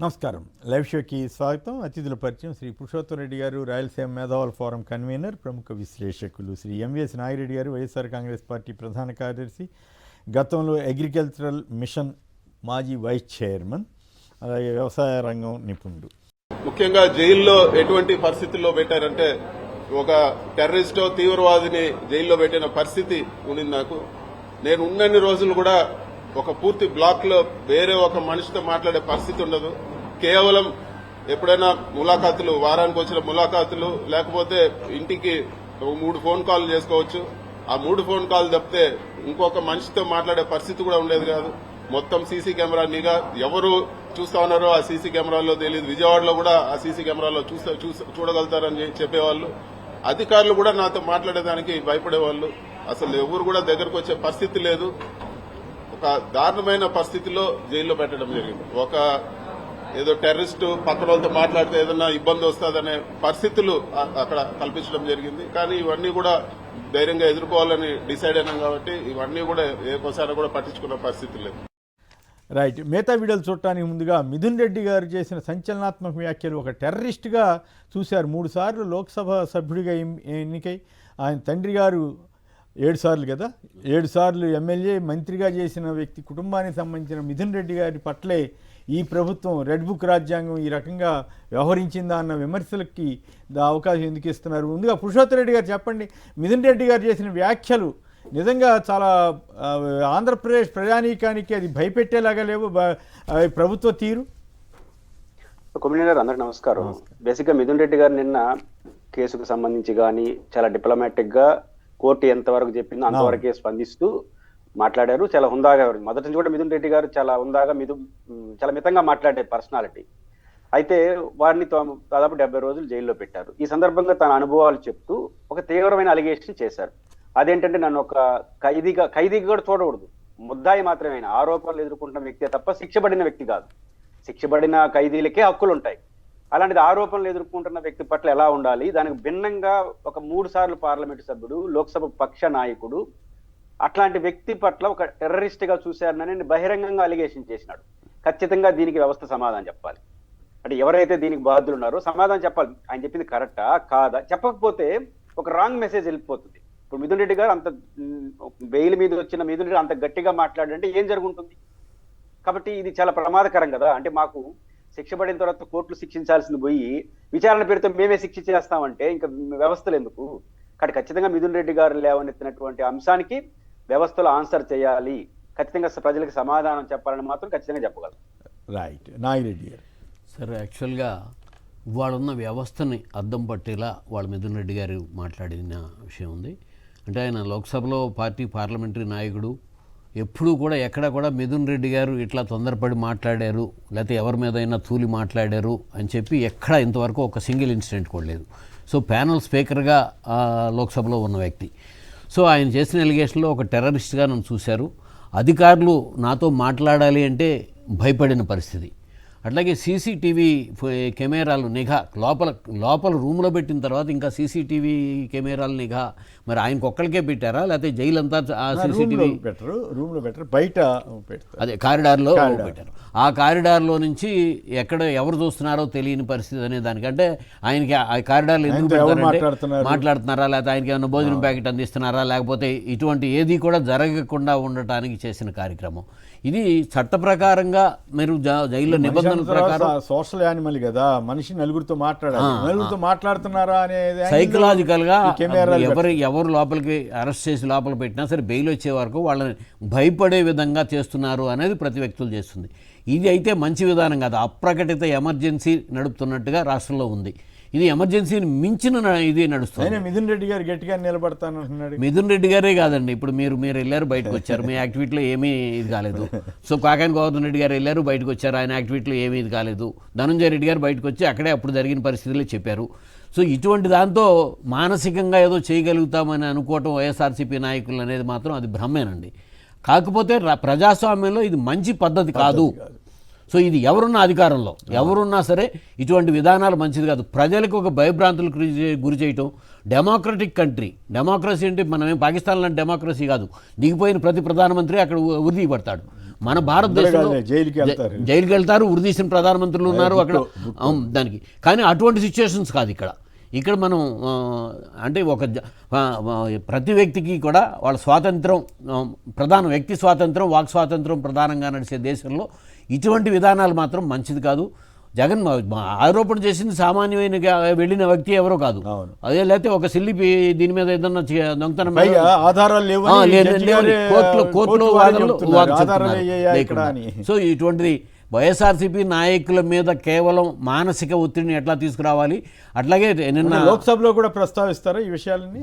నమస్కారం. లైవ్ షోకి స్వాగతం. అతిథుల పరిచయం శ్రీ పురుషోత్తం రెడ్డి గారు, రాయలసీమ మేధావుల ఫోరం కన్వీనర్, ప్రముఖ విశ్లేషకులు శ్రీ ఎంవిఎస్ నాగిరెడ్డి గారు, వైఎస్ఆర్ కాంగ్రెస్ పార్టీ ప్రధాన కార్యదర్శి, గతంలో అగ్రికల్చరల్ మిషన్ మాజీ వైస్ చైర్మన్, అలాగే వ్యవసాయ రంగం నిపుణుడు. ముఖ్యంగా జైల్లో ఎటువంటి పరిస్థితుల్లో పెట్టారంటే ఒక టెర్రరిస్టో తీవ్రవాదిని జైల్లో పెట్టిన పరిస్థితి ఉండింది నాకు. నేను ఉన్నన్ని రోజులు కూడా ఒక పూర్తి బ్లాక్ లో వేరే ఒక మనిషితో మాట్లాడే పరిస్థితి ఉండదు. కేవలం ఎప్పుడైనా ములాఖాతులు, వారానికి వచ్చిన ములాఖాతులు, లేకపోతే ఇంటికి 3 ఫోన్ కాల్ చేసుకోవచ్చు. ఆ 3 ఫోన్ కాల్ తప్పితే ఇంకొక మనిషితో మాట్లాడే పరిస్థితి కూడా ఉండేది కాదు. మొత్తం సీసీ కెమెరా నిఘా, ఎవరు చూస్తా ఉన్నారో ఆ సీసీ కెమెరాలో తెలియదు. విజయవాడలో కూడా ఆ సీసీ కెమెరాలో చూడగలుగుతారని చెప్పేవాళ్ళు. అధికారులు కూడా నాతో మాట్లాడేదానికి భయపడేవాళ్ళు. అసలు ఎవరు కూడా దగ్గరకు వచ్చే పరిస్థితి లేదు. ఒక దారుణమైన పరిస్థితిలో జైల్లో పెట్టడం జరిగింది. ఒక ఏదో టెర్రరిస్టు పక్కన వాళ్ళతో మాట్లాడితే ఏదైనా ఇబ్బంది వస్తుందనే పరిస్థితులు అక్కడ కల్పించడం జరిగింది. కానీ ఇవన్నీ కూడా ధైర్యంగా ఎదుర్కోవాలని డిసైడ్ అయినాం కాబట్టి ఇవన్నీ కూడా ఏకోసారి కూడా పట్టించుకున్న పరిస్థితి లేదు. రైట్. మిగతా వీడియోలు చూడటానికి ముందుగా మిథున్ రెడ్డి గారు చేసిన సంచలనాత్మక వ్యాఖ్యలు. ఒక టెర్రరిస్ట్గా చూశారు. 3 సార్లు లోక్సభ సభ్యుడిగా ఎన్నికై, ఆయన తండ్రి గారు 7 సార్లు కదా, 7 సార్లు ఎమ్మెల్యే, మంత్రిగా చేసిన వ్యక్తి కుటుంబానికి సంబంధించిన మిథున్ రెడ్డి గారి పట్లే ఈ ప్రభుత్వం రెడ్ బుక్ రాజ్యాంగం ఈ రకంగా వ్యవహరించిందా అన్న విమర్శలకి అవకాశం ఎందుకు ఇస్తున్నారు? ముందుగా పురుషోత్తం రెడ్డి గారు చెప్పండి, మిథున్ రెడ్డి గారు చేసిన వ్యాఖ్యలు నిజంగా చాలా ఆంధ్రప్రదేశ్ ప్రజానీకానికి అది భయపెట్టేలాగా లేవు ప్రభుత్వ తీరు? కొమ్మినేని గారు, అందరికి నమస్కారం. బేసిక్గా మిథున్ రెడ్డి గారు నిన్న కేసుకు సంబంధించి కానీ చాలా డిప్లొమాటిక్ గా కోర్టు ఎంతవరకు చెప్పిందో అంతవరకే స్పందిస్తూ మాట్లాడారు. చాలా హుందాగా, మొదటి నుంచి కూడా మిథున్ రెడ్డి గారు చాలా హుందాగా చాలా మితంగా మాట్లాడే పర్సనాలిటీ. అయితే వారిని దాదాపు 70 రోజులు జైల్లో పెట్టారు. ఈ సందర్భంగా తన అనుభవాలు చెప్తూ ఒక తీవ్రమైన అలిగేషన్ చేశారు. అదేంటంటే, నన్ను ఒక ఖైదీగా కూడా చూడకూడదు, ముద్దాయి మాత్రమే, ఆరోపణలు ఎదుర్కొంటున్న వ్యక్తి తప్ప శిక్షపడిన వ్యక్తి కాదు. శిక్షపడిన ఖైదీలకే హక్కులు ఉంటాయి. అలాంటిది ఆరోపణలు ఎదుర్కొంటున్న వ్యక్తి పట్ల ఎలా ఉండాలి? దానికి భిన్నంగా ఒక 3 సార్లు పార్లమెంటు సభ్యుడు, లోక్సభ పక్ష నాయకుడు అట్లాంటి వ్యక్తి పట్ల ఒక టెర్రరిస్ట్ గా చూశారని బహిరంగంగా అలిగేషన్ చేసినాడు. ఖచ్చితంగా దీనికి వ్యవస్థ సమాధానం చెప్పాలి. అంటే ఎవరైతే దీనికి బాధ్యులు ఉన్నారో సమాధానం చెప్పాలి. ఆయన చెప్పింది కరెక్టా కాదా? చెప్పకపోతే ఒక రాంగ్ మెసేజ్ వెళ్ళిపోతుంది. ఇప్పుడు మిథున్ రెడ్డి గారు అంత బెయిల్ మీద వచ్చిన మిథున్ రెడ్డి అంత గట్టిగా మాట్లాడంటే ఏం జరుగుతుంది? కాబట్టి ఇది చాలా ప్రమాదకరం కదా. అంటే మాకు శిక్ష పడిన తర్వాత కోర్టులు శిక్షించాల్సింది పోయి విచారణ పేరుతో మేమే శిక్ష చేస్తామంటే ఇంకా వ్యవస్థలు ఎందుకు? కాబట్టి ఖచ్చితంగా మిథున్ రెడ్డి గారు లేవనెత్తినటువంటి అంశానికి వ్యవస్థలో ఆన్సర్ చేయాలి, ఖచ్చితంగా ప్రజలకు సమాధానం చెప్పాలని మాత్రం ఖచ్చితంగా చెప్పగలరు. రైట్. నాగిరెడ్డి గారు సార్, యాక్చువల్గా వాళ్ళున్న వ్యవస్థని అద్దం పట్టేలా వాళ్ళ మిథున్ రెడ్డి గారు మాట్లాడిన విషయం ఉంది. అంటే ఆయన లోక్సభలో పార్లమెంటరీ నాయకుడు, ఎప్పుడూ కూడా ఎక్కడ కూడా మిథున్ రెడ్డి గారు ఇట్లా తొందరపడి మాట్లాడారు, లేకపోతే ఎవరి మీద అయినా తూలి మాట్లాడారు అని చెప్పి ఎక్కడ ఇంతవరకు ఒక సింగిల్ ఇన్సిడెంట్ కూడా లేదు. సో ప్యానల్ స్పీకర్గా లోక్సభలో ఉన్న వ్యక్తి. సో ఆయన చేసిన ఎలిగేషన్లో ఒక టెర్రరిస్ట్గా నన్ను చూశారు. అధికారులు నాతో మాట్లాడాలి అంటే భయపడిన పరిస్థితి. అట్లాగే సీసీటీవీ కెమెరాలు నిఘా లోపల రూమ్లో పెట్టిన తర్వాత ఇంకా సీసీటీవీ కెమెరాలు నిఘా మరి ఆయనకు ఒక్కరికే పెట్టారా, లేకపోతే జైలు అంతా సీసీటీవీ రూమ్లో పెట్టరు, బయట పెట్టారు, అదే కారిడార్లో పెట్టారు. ఆ కారిడార్లో నుంచి ఎక్కడ ఎవరు చూస్తున్నారో తెలియని పరిస్థితి అనే దానికంటే ఆయనకి ఆ కారిడార్లో ఎందుకు పెట్టారంటే మాట్లాడుతున్నారా, లేకపోతే ఆయనకి ఏమైనా భోజనం ప్యాకెట్ అందిస్తున్నారా, లేకపోతే ఇటువంటి ఏది కూడా జరగకుండా ఉండటానికి చేసిన కార్యక్రమం ఇది. చట్ట ప్రకారంగా మీరు జైల్లో నిబంధనల ప్రకారం సోషల్ యానిమల్ కదా, మనిషి నలుగురితో మాట్లాడాలి, నలుగురితో మాట్లాడుతున్నారా అనేది సైకలాజికల్ గా ఎవరు లోపలికి అరెస్ట్ చేసి లోపల పెట్టినా సరే బెయిల్ వచ్చే వరకు వాళ్ళని భయపడే విధంగా చేస్తున్నారు అనేది ప్రతి వ్యక్తులు చేస్తుంది. ఇది అయితే మంచి విధానం కాదు. అప్రకటిత ఎమర్జెన్సీ నడుపుతున్నట్టుగా రాష్ట్రంలో ఉంది. ఇది ఎమర్జెన్సీని మించిన ఇది నడుస్తుంది. మిథున్ రెడ్డి గారు గట్టిగా నిలబడతానంటున్నాడు. మిథున్ రెడ్డి గారే కాదండి, ఇప్పుడు మీరు వెళ్ళారు, బయటకు వచ్చారు, మీ యాక్టివిటీలో ఏమీ ఇది కాలేదు. సో కాకాని గోవర్ధన్ రెడ్డి గారు వెళ్ళారు, బయటకు వచ్చారు, ఆయన యాక్టివిటీలో ఏమీ ఇది కాలేదు. ధనంజయ రెడ్డి గారు బయటకు వచ్చి అక్కడే అప్పుడు జరిగిన పరిస్థితులే చెప్పారు. సో ఇటువంటి దాంతో మానసికంగా ఏదో చేయగలుగుతామని అనుకోవటం వైఎస్ఆర్సీపీ నాయకులు అనేది మాత్రం అది భ్రమేనండి. కాకపోతే ప్రజాస్వామ్యంలో ఇది మంచి పద్ధతి కాదు. సో ఇది ఎవరున్నా అధికారంలో ఎవరున్నా సరే ఇటువంటి విధానాలు మంచిది కాదు. ప్రజలకు ఒక భయభ్రాంతులకు గురి చేయటం. డెమోక్రటిక్ కంట్రీ, డెమోక్రసీ అంటే మనమేం పాకిస్తాన్ లాంటి డెమోక్రసీ కాదు. దిగిపోయిన ప్రతి ప్రధానమంత్రి అక్కడ ఉరిది పడతాడు. మన భారతదేశంలో జైలుకి వెళ్తారు, ఉరిదీసిన ప్రధానమంత్రులు ఉన్నారు అక్కడ. దానికి కానీ అటువంటి సిచ్యువేషన్స్ కాదు ఇక్కడ మనం అంటే ప్రతి వ్యక్తికి కూడా వాళ్ళ స్వాతంత్రం ప్రధానం, వ్యక్తి స్వాతంత్రం, వాక్ స్వాతంత్రం ప్రధానంగా నడిచే దేశంలో ఇటువంటి విధానాలు మాత్రం మంచిది కాదు. జగన్ ఆరోపణ చేసింది సామాన్యమైన వెళ్ళిన వ్యక్తి ఎవరో కాదు, అదే లేకపోతే ఒక సిల్లి దీని మీద ఏదన్నా దొంగతనం కోర్టులో వాదనలు. సో ఇటువంటిది వైఎస్ఆర్సీపీ నాయకుల మీద కేవలం మానసిక ఒత్తిడిని ఎట్లా తీసుకురావాలి, అట్లాగే నిన్న లోక్సభలో కూడా ప్రస్తావిస్తారా ఈ విషయాలన్నీ?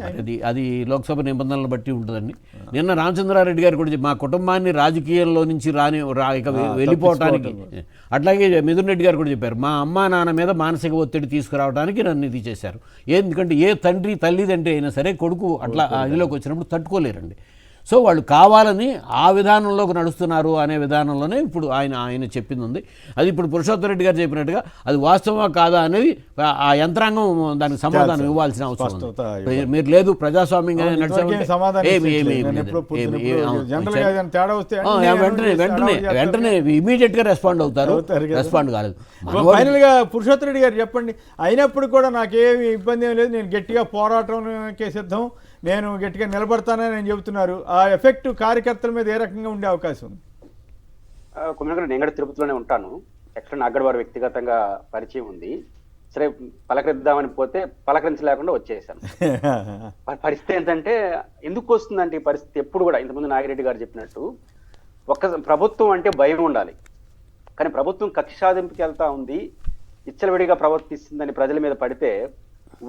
అది లోక్సభ నిబంధనలను బట్టి ఉంటుందండి. నిన్న రామచంద్రారెడ్డి గారు కూడా మా కుటుంబాన్ని రాజకీయాల్లో నుంచి వెళ్ళిపోవటానికి, అట్లాగే మిథున్ రెడ్డి గారు కూడా చెప్పారు, మా అమ్మా నాన్న మీద మానసిక ఒత్తిడి తీసుకురావడానికి నన్ను ఇది చేశారు. ఎందుకంటే ఏ తండ్రి తల్లిదండ్రి అయినా సరే కొడుకు అట్లా ఇదిలోకి వచ్చినప్పుడు తట్టుకోలేరండి. సో వాళ్ళు కావాలని ఆ విధానంలోకి నడుస్తున్నారు అనే విధానంలోనే ఇప్పుడు ఆయన చెప్పింది ఉంది. అది ఇప్పుడు పురుషోత్తమ రెడ్డి గారు చెప్పినట్టుగా అది వాస్తవమా కాదా అనేది ఆ యంత్రాంగం దానికి సమాధానం ఇవ్వాల్సిన అవసరం ఉంది. మీరు లేదు ప్రజాస్వామ్యంగా వెంటనే ఇమీడియట్ గా రెస్పాండ్ అవుతారు. రెస్పాండ్ కాలేదు. ఫైనల్ గా పురుషోత్తమ రెడ్డి గారు చెప్పండి, అయినప్పుడు కూడా నాకేమి ఇబ్బంది ఏం లేదు, నేను గట్టిగా పోరాటంకే సిద్ధం, నేను గట్టిగా నిలబడతానని నేను చెబుతున్నారు. ఆ ఎఫెక్ట్ కార్యకర్తల మీద ఏ రకంగా ఉండే అవకాశం ఉంది? నేను కూడా తిరుపతిలోనే ఉంటాను. ఎక్కడ నాకు వారు వ్యక్తిగతంగా పరిచయం ఉంది. సరే పలకరిద్దామని పోతే పలకరించలేకుండా వచ్చేసాను. పరిస్థితి ఏంటంటే ఎందుకు వస్తుందంటే ఈ పరిస్థితి ఎప్పుడు కూడా ఇంతకుముందు నాగిరెడ్డి గారు చెప్పినట్టు ప్రభుత్వం అంటే భయం ఉండాలి, కానీ ప్రభుత్వం కక్ష సాధింపుకి వెళ్తా ఉంది, ఇచ్చలవిడిగా ప్రవర్తిస్తుందని ప్రజల మీద పడితే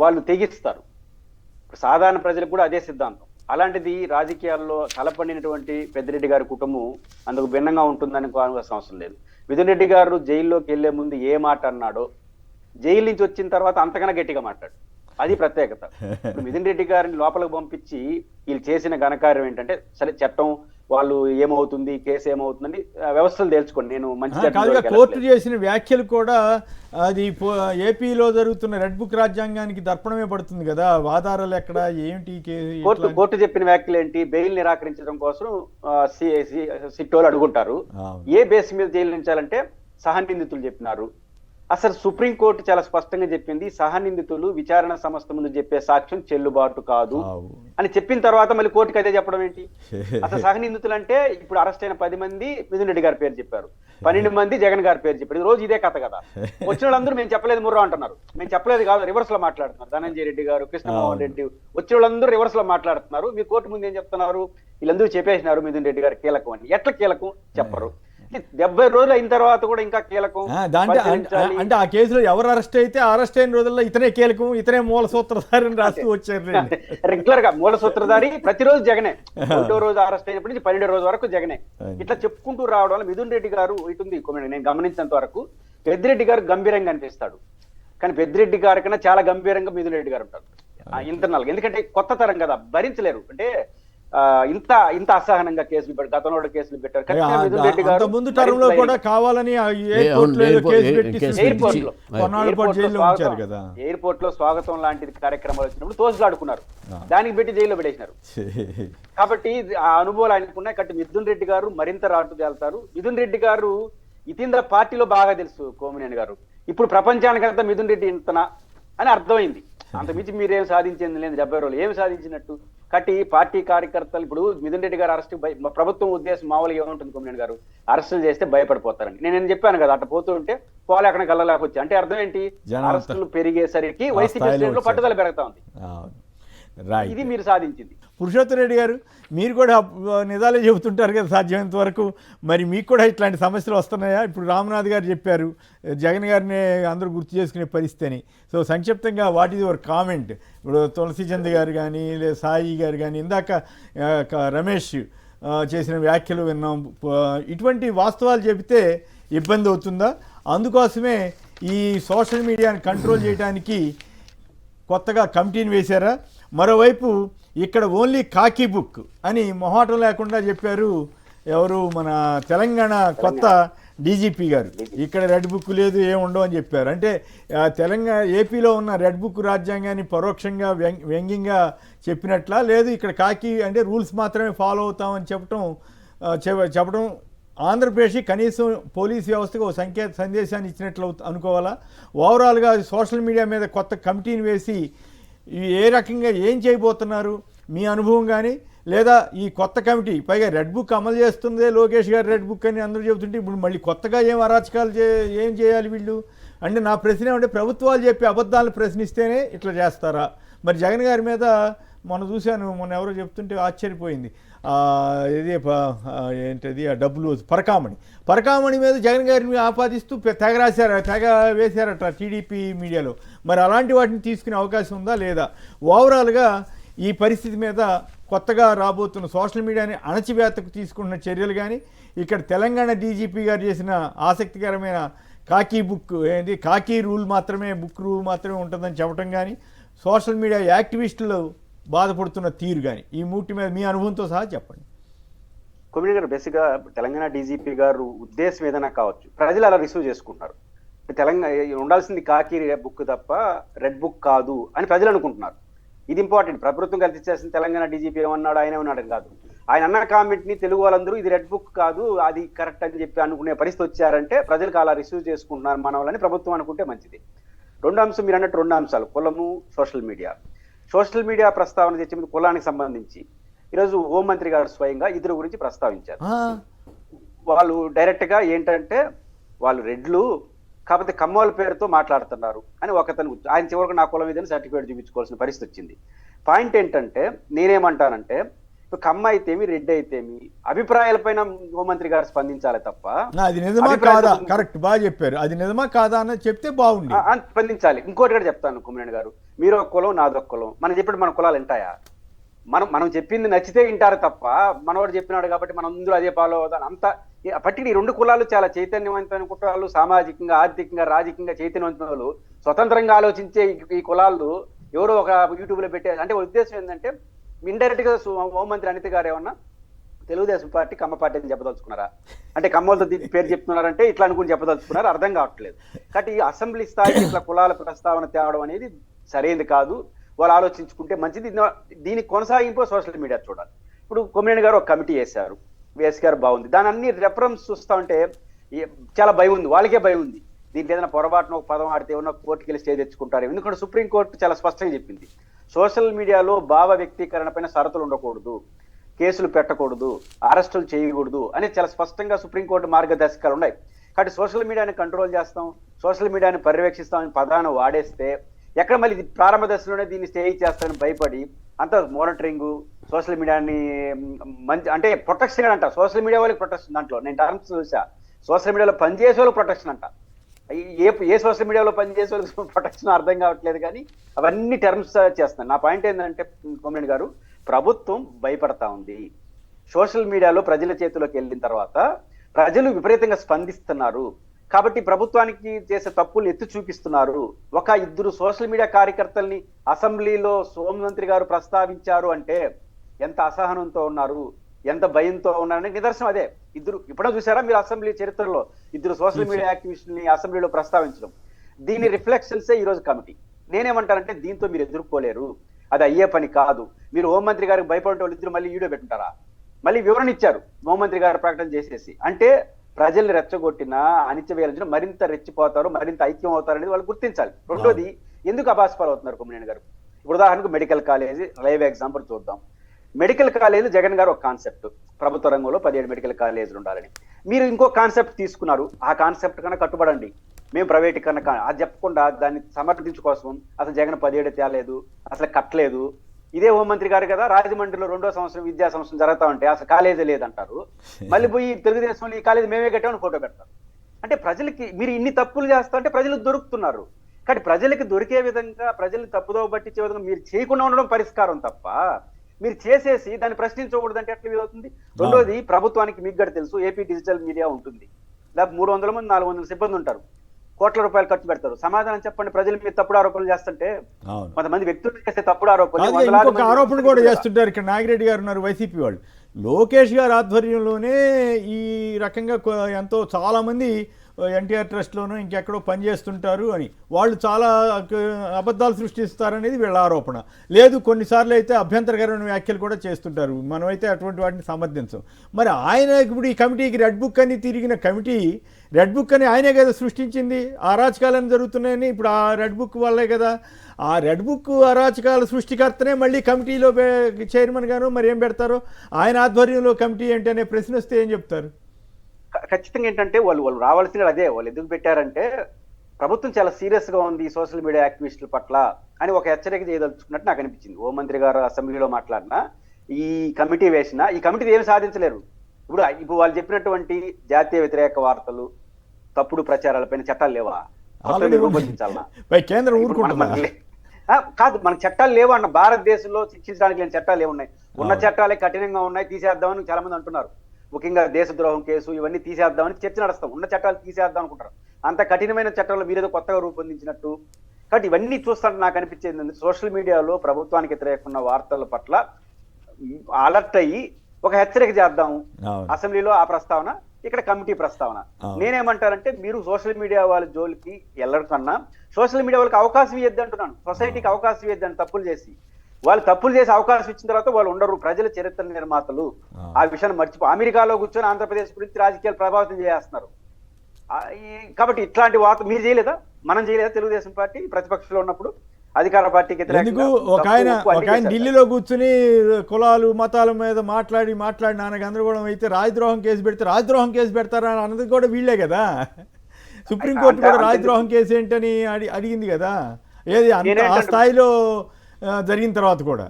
వాళ్ళు తెగిస్తారు. సాధారణ ప్రజలకు కూడా అదే సిద్ధాంతం. అలాంటిది రాజకీయాల్లో తలపడినటువంటి పెద్దిరెడ్డి గారి కుటుంబం అందుకు భిన్నంగా ఉంటుందని అనుకోవాల్సిన అవసరం లేదు. మిథున్ రెడ్డి గారు జైల్లోకి వెళ్లే ముందు ఏ మాట అన్నాడో జైలు నుంచి వచ్చిన తర్వాత అంతకన్నా గట్టిగా మాట్లాడు. అది ప్రత్యేకత. ఇప్పుడు మిథున్ రెడ్డి గారిని లోపలికి పంపించి వీళ్ళు చేసిన ఘనకార్యం ఏంటంటే, సరే చట్టం వాళ్ళు ఏమవుతుంది, కేసు ఏమవుతుందని వ్యవస్థలు తెలుసుకోండి. నేను మంచి కోర్టు చేసిన వ్యాఖ్యలు కూడా అది ఏపీలో జరుగుతున్న రెడ్ బుక్ రాజ్యాంగానికి దర్పణమే పడుతుంది కదా. ఆధారాలు ఎక్కడ ఏమిటి? కోర్టు చెప్పిన వ్యాఖ్యలు ఏంటి? బెయిల్ నిరాకరించడం కోసం సిట్టోలు అడుగుంటారు. ఏ బేస్ మీద జైలు నుంచాలంటే సహనిందితులు చెప్పినారు. అసలు సుప్రీంకోర్టు చాలా స్పష్టంగా చెప్పింది, సహనిందితులు విచారణ సంస్థ ముందు చెప్పే సాక్ష్యం చెల్లుబాటు కాదు అని చెప్పిన తర్వాత మళ్ళీ కోర్టుకి అదే చెప్పడం ఏంటి? అసలు సహనిందితులు అంటే ఇప్పుడు అరెస్ట్ అయిన 10 మంది మిథున్ రెడ్డి గారి పేరు చెప్పారు, 12 మంది జగన్ గారి పేరు చెప్పారు. రోజు ఇదే కథ కదా. వచ్చిన వాళ్ళందరూ మేము చెప్పలేదు ముర్రా అంటున్నారు. మేము చెప్పలేదు కాదు, రివర్స్ లో మాట్లాడుతున్నారు. ధనంజయ రెడ్డి గారు, కృష్ణమోహన్ రెడ్డి, వచ్చిన వాళ్ళందరూ రివర్స్ లో మాట్లాడుతున్నారు. మీ కోర్టు ముందు ఏం చెప్తున్నారు? వీళ్ళందరూ చెప్పేసినారు మిథున్ రెడ్డి గారు కీలకం అని. ఎట్లా కీలకం చెప్పరు. 70 రోజులు అయిన తర్వాత కూడా ఇంకా కీలకం అంటే ఆ కేసులో ఎవరు అరెస్ట్ అయితే అరెస్ట్ అయిన రోజుల్లో ఇతనే కీలకం, ఇతనే మూల సూత్రధారిని రాస్తూ వచ్చారు. రెగ్యులర్ గా మూల సూత్రధారి ప్రతిరోజు జగనే. 1వ రోజు అరెస్ట్ అయినప్పటి నుంచి 12వ రోజు వరకు జగనే. ఇట్లా చెప్పుకుంటూ రావడం వల్ల మిథున్ రెడ్డి గారు ఇటుంది. నేను గమనించినంత వరకు పెద్దిరెడ్డి గారు గంభీరంగా అనిపిస్తాడు, కానీ పెద్దిరెడ్డి గారి కన్నా చాలా గంభీరంగా మిథున్ రెడ్డి గారు ఉంటారు ఇంటర్నల్ గా. ఎందుకంటే కొత్త తరం కదా, భరించలేరు. అంటే ఇంత అసహనంగా కేసులు పెట్టారు, గతంలో కేసులు పెట్టారు. ఎయిర్పోర్ట్ లో స్వాగతం లాంటిది కార్యక్రమాలు వచ్చినప్పుడు తోసులాడుకున్నారు, దానికి పెట్టి జైల్లో పెట్టేసినారు. కాబట్టి ఆ అనుభవాలు ఆయనకున్నాయి. కాబట్టి మిథున్ రెడ్డి గారు మరింత రాటు తేల్తారు. మిథున్ రెడ్డి గారు ఇతర పార్టీలో బాగా తెలుసు కోమినేని గారు. ఇప్పుడు ప్రపంచానికంతా మిథున్ రెడ్డి ఇంతనా అని అర్థమైంది. అంతమించి మీరేం సాధించింది లేదు. 70 రోజులు ఏమి సాధించినట్టు? కాబట్టి పార్టీ కార్యకర్తలు ఇప్పుడు మిథున్ రెడ్డి గారు అరెస్ట్ ప్రభుత్వం ఉద్దేశం మామూలుగా ఏముంటుంది కోమినేని గారు, అరెస్టులు చేస్తే భయపడిపోతారని. నేను చెప్పాను కదా, అట్లా పోతూ ఉంటే పోలే అక్కడ కళ్ళలేకొచ్చి. అంటే అర్థం ఏంటి? అరెస్టులు పెరిగేసరికి వైసీపీ శ్రేణుల్లో పట్టుదల పెరుగుతా ఉంది. ఇది మీరు సాధించింది. పురుషోత్తమ రెడ్డి గారు, మీరు కూడా నిజాలే చెబుతుంటారు కదా సాధ్యమైనంత వరకు. మరి మీకు కూడా ఇట్లాంటి సమస్యలు వస్తున్నాయా? ఇప్పుడు రామ్నాథ్ గారు చెప్పారు జగన్ గారిని అందరూ గుర్తు చేసుకునే పరిస్థితి అని. సో సంక్షిప్తంగా వాట్ ఈజ్ యువర్ కామెంట్? ఇప్పుడు తులసిచంద్ గారు కానీ లేదా సాయి గారు కానీ, ఇందాక రమేష్ చేసిన వ్యాఖ్యలు విన్నాం. ఇటువంటి వాస్తవాలు చెబితే ఇబ్బంది అవుతుందా? అందుకోసమే ఈ సోషల్ మీడియాని కంట్రోల్ చేయడానికి కొత్తగా కమిటీని వేశారా? మరోవైపు ఇక్కడ ఓన్లీ కాకీ బుక్ అని మొహాటం లేకుండా చెప్పారు ఎవరు, మన తెలంగాణ కొత్త డీజీపీ గారు. ఇక్కడ రెడ్ బుక్ లేదు, ఏముండవు అని చెప్పారు. అంటే తెలంగాణ ఏపీలో ఉన్న రెడ్ బుక్ రాజ్యాంగాన్ని పరోక్షంగా వ్యంగ్యంగా చెప్పినట్లా, లేదు ఇక్కడ కాకీ అంటే రూల్స్ మాత్రమే ఫాలో అవుతామని చెప్పడం ఆంధ్రప్రదేశ్ కనీసం పోలీస్ వ్యవస్థకు ఒక సందేశాన్ని ఇచ్చినట్లు అనుకోవాలా? ఓవరాల్గా సోషల్ మీడియా మీద కొత్త కమిటీని వేసి ఏ రకంగా ఏం చేయబోతున్నారు మీ అనుభవం కానీ, లేదా ఈ కొత్త కమిటీ పైగా రెడ్ బుక్ అమలు చేస్తుందే లోకేష్ గారు రెడ్ బుక్ అని అందరూ చెబుతుంటే ఇప్పుడు మళ్ళీ కొత్తగా ఏం అరాచకాలు ఏం చేయాలి వీళ్ళు అంటే నా ప్రశ్న ఏమంటే ప్రభుత్వాలు చెప్పి అబద్ధాలను ప్రశ్నిస్తేనే ఇట్లా చేస్తారా? మరి జగన్ గారి మీద మొన్న చూశాను, మొన్న ఎవరో చెప్తుంటే ఆశ్చర్యపోయింది. ఇది ఏంటది ఆ డబ్బులు పరకామణి మీద జగన్ గారిని ఆపాదిస్తూ తెగ వేశారట టీడీపీ మీడియాలో. మరి అలాంటి వాటిని తీసుకునే అవకాశం ఉందా లేదా? ఓవరాల్గా ఈ పరిస్థితి మీద కొత్తగా రాబోతున్న సోషల్ మీడియాని అణచివేతకు తీసుకుంటున్న చర్యలు కానీ, ఇక్కడ తెలంగాణ డీజీపీ గారు చేసిన ఆసక్తికరమైన కాకీ రూల్ మాత్రమే బుక్ రూల్ మాత్రమే ఉంటుందని చెప్పడం కానీ, సోషల్ మీడియా యాక్టివిస్టులు బాధపడుతున్న తీరు కానీ, ఈ మూటి మీద మీ అనుభవంతో సహా చెప్పండి. కొమ్మిడి గారు, బేసిక్గా తెలంగాణ డీజీపీ గారు ఉద్దేశం ఏదైనా కావచ్చు, ప్రజలు అలా రిసీవ్ చేసుకుంటున్నారు. తెలంగాణ ఉండాల్సింది కాకి బుక్ తప్ప రెడ్ బుక్ కాదు అని ప్రజలు అనుకుంటున్నారు. ఇది ఇంపార్టెంట్. ప్రభుత్వం కల్పించాల్సిన తెలంగాణ డీజీపీ ఏమన్నాడు, ఆయన ఏమన్నాడు కాదు. ఆయన అన్న కామెంట్ ని తెలుగు వాళ్ళందరూ ఇది రెడ్ బుక్ కాదు అది కరెక్ట్ అని చెప్పి అనుకునే పరిస్థితి వచ్చారంటే ప్రజలకు అలా రిసీవ్ చేసుకుంటున్నారు మన వాళ్ళని ప్రభుత్వం అనుకుంటే మంచిది. రెండు అంశం మీరు అన్నట్టు, రెండు అంశాలు కులము, సోషల్ మీడియా ప్రస్తావన తెచ్చే ముందు కులానికి సంబంధించి ఈరోజు హోంమంత్రి గారు స్వయంగా ఇద్దరు గురించి ప్రస్తావించారు. వాళ్ళు డైరెక్ట్ గా ఏంటంటే వాళ్ళు రెడ్లు కాకపోతే కమ్మోల పేరుతో మాట్లాడుతున్నారు అని ఒకతను, ఆయన చివరికి నా కులం ఇదని సర్టిఫికేట్ చూపించుకోవాల్సిన పరిస్థితి వచ్చింది. పాయింట్ ఏంటంటే నేనేమంటానంటే ఇప్పుడు కమ్మ అయితేమి రెడ్డి అయితేమి అభిప్రాయాలపైన హోంమంత్రి గారు స్పందించాలి తప్ప అది నిజమా కాదా, కరెక్ట్ బాగా చెప్పారు, అది నిజమా కాదా అని చెప్తే బాగుంది స్పందించాలి. ఇంకోటి కూడా చెప్తాను కొమ్మినేని గారు, మీరు ఒక కులం నాదొక కులం, మనం చెప్పినట్టు మన కులాలు వింటాయా? మనం చెప్పింది నచ్చితే వింటారు తప్ప మనవాడు చెప్పినాడు కాబట్టి మనం అందరూ అదే ఫాలో అవుతాం అంత. పట్టికి ఈ రెండు కులాలు చాలా చైతన్యవంతమైన కులాలు, సామాజికంగా ఆర్థికంగా రాజకీయంగా చైతన్యవంతమైన వాళ్ళు, స్వతంత్రంగా ఆలోచించే ఈ కులాలు ఎవరో ఒక యూట్యూబ్ లో పెట్టే అంటే ఉద్దేశం ఏంటంటే ఇండైరెక్ట్ గా హోంమంత్రి అనిత గారు ఏమన్నా తెలుగుదేశం పార్టీ కమ్మ పార్టీ అని చెప్పదలుచుకున్నారా? అంటే కమ్మలతో పేరు చెప్తున్నారంటే ఇట్లా అనుకుని చెప్పదలుచుకున్నారు, అర్థం కావట్లేదు. కాబట్టి ఈ అసెంబ్లీ స్థాయికి ఇట్లా కులాల ప్రస్తావన తేవడం అనేది సరైనది కాదు. వాళ్ళు ఆలోచించుకుంటే మంచిది. దీనికి కొనసాగింపు సోషల్ మీడియా చూడాలి. ఇప్పుడు కొమ్మినేని గారు ఒక కమిటీ వేశారు, వేసుగారు బాగుంది. దాని అన్ని రెఫరెన్స్ చూస్తా ఉంటే చాలా భయం ఉంది, వాళ్ళకే భయం ఉంది. దీంట్లో ఏదైనా పొరపాటున ఒక పదం ఆడితే ఏమన్నా కోర్టుకి వెళ్ళి స్టే తెచ్చుకుంటారు. ఎందుకంటే సుప్రీంకోర్టు చాలా స్పష్టంగా చెప్పింది, సోషల్ మీడియాలో భావ వ్యక్తీకరణ పైన షరతులు ఉండకూడదు, కేసులు పెట్టకూడదు, అరెస్టులు చేయకూడదు అని చాలా స్పష్టంగా సుప్రీంకోర్టు మార్గదర్శకాలు ఉన్నాయి. కాబట్టి సోషల్ మీడియాని కంట్రోల్ చేస్తాం, సోషల్ మీడియాని పర్యవేక్షిస్తామని పదాన్ని వాడేస్తే ఎక్కడ మళ్ళీ ప్రారంభ దశలోనే దీన్ని స్టే చేస్తారని భయపడి అంత మానిటరింగ్ సోషల్ మీడియాని మంచి అంటే ప్రొటెక్షన్ అంట. సోషల్ మీడియా వాళ్ళకి ప్రొటెక్షన్, దాంట్లో నేను టర్మ్స్ చూసా, సోషల్ మీడియాలో పనిచేసే వాళ్ళకి ప్రొటెక్షన్ అంట. ఏ సోషల్ మీడియాలో పనిచేసే వాళ్ళకి ప్రొటెక్షన్ అర్థం కావట్లేదు, కానీ అవన్నీ టర్మ్స్ చేస్తున్నాను. నా పాయింట్ ఏంటంటే కొమ్మినేని గారు, ప్రభుత్వం భయపడతా ఉంది. సోషల్ మీడియాలో ప్రజల చేతిలోకి వెళ్ళిన తర్వాత ప్రజలు విపరీతంగా స్పందిస్తున్నారు. కాబట్టి ప్రభుత్వానికి చేసే తప్పులు ఎత్తి చూపిస్తున్నారు. ఒక ఇద్దరు సోషల్ మీడియా కార్యకర్తల్ని అసెంబ్లీలో హోంమంత్రి గారు ప్రస్తావించారు అంటే ఎంత అసహనంతో ఉన్నారు, ఎంత భయంతో ఉన్నారని నిదర్శనం అదే. ఇద్దరు ఇప్పుడు చూసారా మీరు అసెంబ్లీ చరిత్రలో ఇద్దరు సోషల్ మీడియా యాక్టివిస్టుల్ని అసెంబ్లీలో ప్రస్తావించడం, దీని రిఫ్లెక్షన్సే ఈ రోజు కమిటీ. నేనేమంటానంటే దీంతో మీరు ఎదుర్కోలేరు, అది అయ్యే పని కాదు. మీరు హోంమంత్రి గారికి భయపడే వాళ్ళు ఇద్దరు మళ్ళీ వీడియో పెట్టుకుంటారా? మళ్ళీ వివరణ ఇచ్చారు హోంమంత్రి గారు ప్రకటన చేసేసి, అంటే ప్రజల్ని రెచ్చగొట్టినా అణిచివేయాల్సిన మరింత రెచ్చిపోతారు, మరింత ఐక్యం అవుతారు అనేది వాళ్ళు గుర్తించాలి. రెండోది, ఎందుకు అబాస్పాలు అవుతున్నారు కొమ్మినేని గారు? ఇప్పుడు ఉదాహరణకు మెడికల్ కాలేజీ లైవ్ ఎగ్జాంపుల్ చూద్దాం. మెడికల్ కాలేజీ జగన్ గారు ఒక కాన్సెప్ట్, ప్రభుత్వ రంగంలో 17 మెడికల్ కాలేజీలు ఉండాలని. మీరు ఇంకో కాన్సెప్ట్ తీసుకున్నారు, ఆ కాన్సెప్ట్ కన్నా కట్టుబడండి, మేము ప్రైవేటీకరణ అది చెప్పకుండా దాన్ని సమర్థించుకోసం అసలు జగన్ 17 తేలేదు, అసలు కట్టలేదు. ఇదే హోంమంత్రి గారు కదా రాజమండ్రిలో 2వ సంవత్సరం విద్యా సంవత్సరం జరుగుతా ఉంటే అసలు కాలేజీ లేదంటారు. మళ్ళీ పోయి తెలుగుదేశంలో ఈ కాలేజీ మేమే కట్టామని ఫోటో పెడతారు. అంటే ప్రజలకి మీరు ఇన్ని తప్పులు చేస్తా అంటే ప్రజలు దొరుకుతున్నారు. కాబట్టి ప్రజలకి దొరికే విధంగా, ప్రజల్ని తప్పుదోవ పట్టించే విధంగా మీరు చేయకుండా ఉండడం పరిష్కారం తప్ప మీరు చేసేసి దాన్ని ప్రశ్నించకూడదు అంటే ఎట్లా వీలవుతుంది? రెండోది, ప్రభుత్వానికి మీకు కూడా తెలుసు ఏపీ డిజిటల్ మీడియా ఉంటుంది, లేకపోతే 300 మంది 400 సిబ్బంది ఉంటారు, కోట్ల రూపాయలు ఖర్చు పెడతారు. సమాధానం చెప్పండి, ప్రజల మీద తప్పుడు ఆరోపణలు చేస్తుంటే కొంతమంది వ్యక్తులు చేస్తే తప్పుడు ఆరోపణలు ఆరోపణ కూడా చేస్తుంటారు. ఇక్కడ నాగిరెడ్డి గారు ఉన్నారు, వైసీపీ వాళ్ళు. లోకేష్ గారి ఆధ్వర్యంలోనే ఈ రకంగా ఎంతో చాలామంది ఎన్టీఆర్ ట్రస్ట్లోనూ ఇంకెక్కడో పనిచేస్తుంటారు అని వాళ్ళు చాలా అబద్ధాలు సృష్టిస్తారనేది వీళ్ళ ఆరోపణ. లేదు, కొన్నిసార్లు అయితే అభ్యంతరకరమైన వ్యాఖ్యలు కూడా చేస్తుంటారు. మనమైతే అటువంటి వాటిని సమర్థించం. మరి ఆయన ఇప్పుడు ఈ కమిటీకి రెడ్ బుక్ అని తిరిగిన కమిటీ, రెడ్ బుక్ అని ఆయనే కదా సృష్టించింది. అరాచకాలను జరుగుతున్నాయని ఇప్పుడు ఆ రెడ్ బుక్ వల్లే కదా. ఆ రెడ్ బుక్ అరాచకాల సృష్టికర్తనే మళ్ళీ కమిటీలో చైర్మన్ గాను మరి ఏం పెడతారో, ఆయన ఆధ్వర్యంలో కమిటీ ఏంటి అనే ప్రశ్న వస్తే ఏం చెప్తారు? ఖచ్చితంగా ఏంటంటే వాళ్ళు రావాల్సిన అదే. వాళ్ళు ఎందుకు పెట్టారంటే ప్రభుత్వం చాలా సీరియస్ గా ఉంది సోషల్ మీడియా యాక్టివిస్టుల పట్ల అని ఒక హెచ్చరిక చేయదలుచుకున్నట్టు నాకు అనిపించింది. హోంమంత్రి గారు అసెంబ్లీలో మాట్లాడినా, ఈ కమిటీ వేసినా ఈ కమిటీ ఏమి సాధించలేరు. ఇప్పుడు వాళ్ళు చెప్పినటువంటి జాతీయ వ్యతిరేక వార్తలు, తప్పుడు ప్రచారాలపైన చట్టాలు లేవా? రూపొందించాలన్నా కేంద్రం ఊరుకుంటున్నా? కాదు, మనకు చట్టాలు లేవు అన్న. భారతదేశంలో శిక్షించడానికి లేని చట్టాలు ఏమున్నాయి? ఉన్న చట్టాలే కఠినంగా ఉన్నాయి, తీసేద్దామని చాలా మంది అంటున్నారు. ముఖ్యంగా దేశద్రోహం కేసు ఇవన్నీ తీసేద్దామని చర్చ నడుస్తాం. ఉన్న చట్టాలు తీసేద్దాం అనుకుంటారు. అంత కఠినమైన చట్టాలు మీరేదో కొత్తగా రూపొందించినట్టు. కాబట్టి ఇవన్నీ చూస్తుంటే నాకు అనిపించేది సోషల్ మీడియాలో ప్రభుత్వానికి వ్యతిరేకమైన వార్తల పట్ల అలర్ట్ అయ్యి ఒక హెచ్చరిక చేద్దాము. అసెంబ్లీలో ఆ ప్రస్తావన, ఇక్కడ కమిటీ ప్రస్తావన. నేనేమంటానంటే మీరు సోషల్ మీడియా వాళ్ళ జోలికి వెళ్ళడం కన్నా సోషల్ మీడియా వాళ్ళకి అవకాశం ఇవ్వద్దు అంటున్నాను. సొసైటీకి అవకాశం ఇవ్వద్దని తప్పులు చేసి వాళ్ళు తప్పులు చేసి అవకాశం ఇచ్చిన తర్వాత వాళ్ళు ఉండరు. ప్రజల చరిత్ర నిర్మాతలు. ఆ విషయాన్ని మర్చిపో. అమెరికాలో కూర్చొని ఆంధ్రప్రదేశ్ గురించి రాజకీయాలు ప్రభావితం చేస్తున్నారు. కాబట్టి ఇట్లాంటి వార్త మీరు చేయలేదా? మనం చేయలేదా? తెలుగుదేశం పార్టీ ప్రతిపక్షంలో ఉన్నప్పుడు అధికార పార్టీకి ఎందుకు ఒక ఆయన ఢిల్లీలో కూర్చుని కులాలు మతాల మీద మాట్లాడి నాన్న గందరగోళం అయితే రాజద్రోహం కేసు పెడతారా అన్నది కూడా వీళ్ళే కదా. సుప్రీంకోర్టు కూడా రాజద్రోహం కేసు ఏంటని అడిగింది కదా. ఏది ఆ స్థాయిలో జరిగిన తర్వాత కూడా.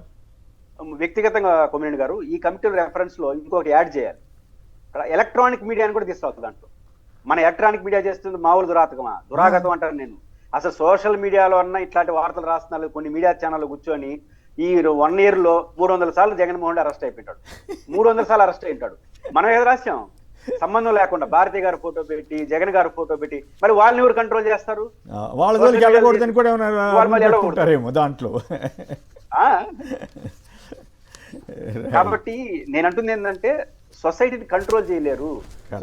వ్యక్తిగతంగా కొమ్మినేని గారు ఈ కమిటీ రెఫరెన్స్ లో ఇంకొకటి యాడ్ చేయాలి. ఎలక్ట్రానిక్ మీడియాని కూడా తీసుకురావచ్చు దాంట్లో. మన ఎలక్ట్రానిక్ మీడియా చేస్తుంది మామూలు దురాగతం అంటారు. నేను అసలు సోషల్ మీడియాలో అన్న ఇట్లాంటి వార్తలు రాస్తున్నారు. కొన్ని మీడియా ఛానల్ కూర్చొని ఈ 1 year లో 300 సార్లు జగన్మోహన్ అరెస్ట్ అయిపోయింటాడు. 300 సార్లు అరెస్ట్ అయింటాడు. మనం ఏదో రాశాం సంబంధం లేకుండా భారతి గారు ఫోటో పెట్టి, జగన్ గారు ఫోటో పెట్టి, మరి వాళ్ళని ఎవరు కంట్రోల్ చేస్తారు? దాంట్లో. కాబట్టి నేను అంటుంది ఏంటంటే సొసైటీని కంట్రోల్ చేయలేరు.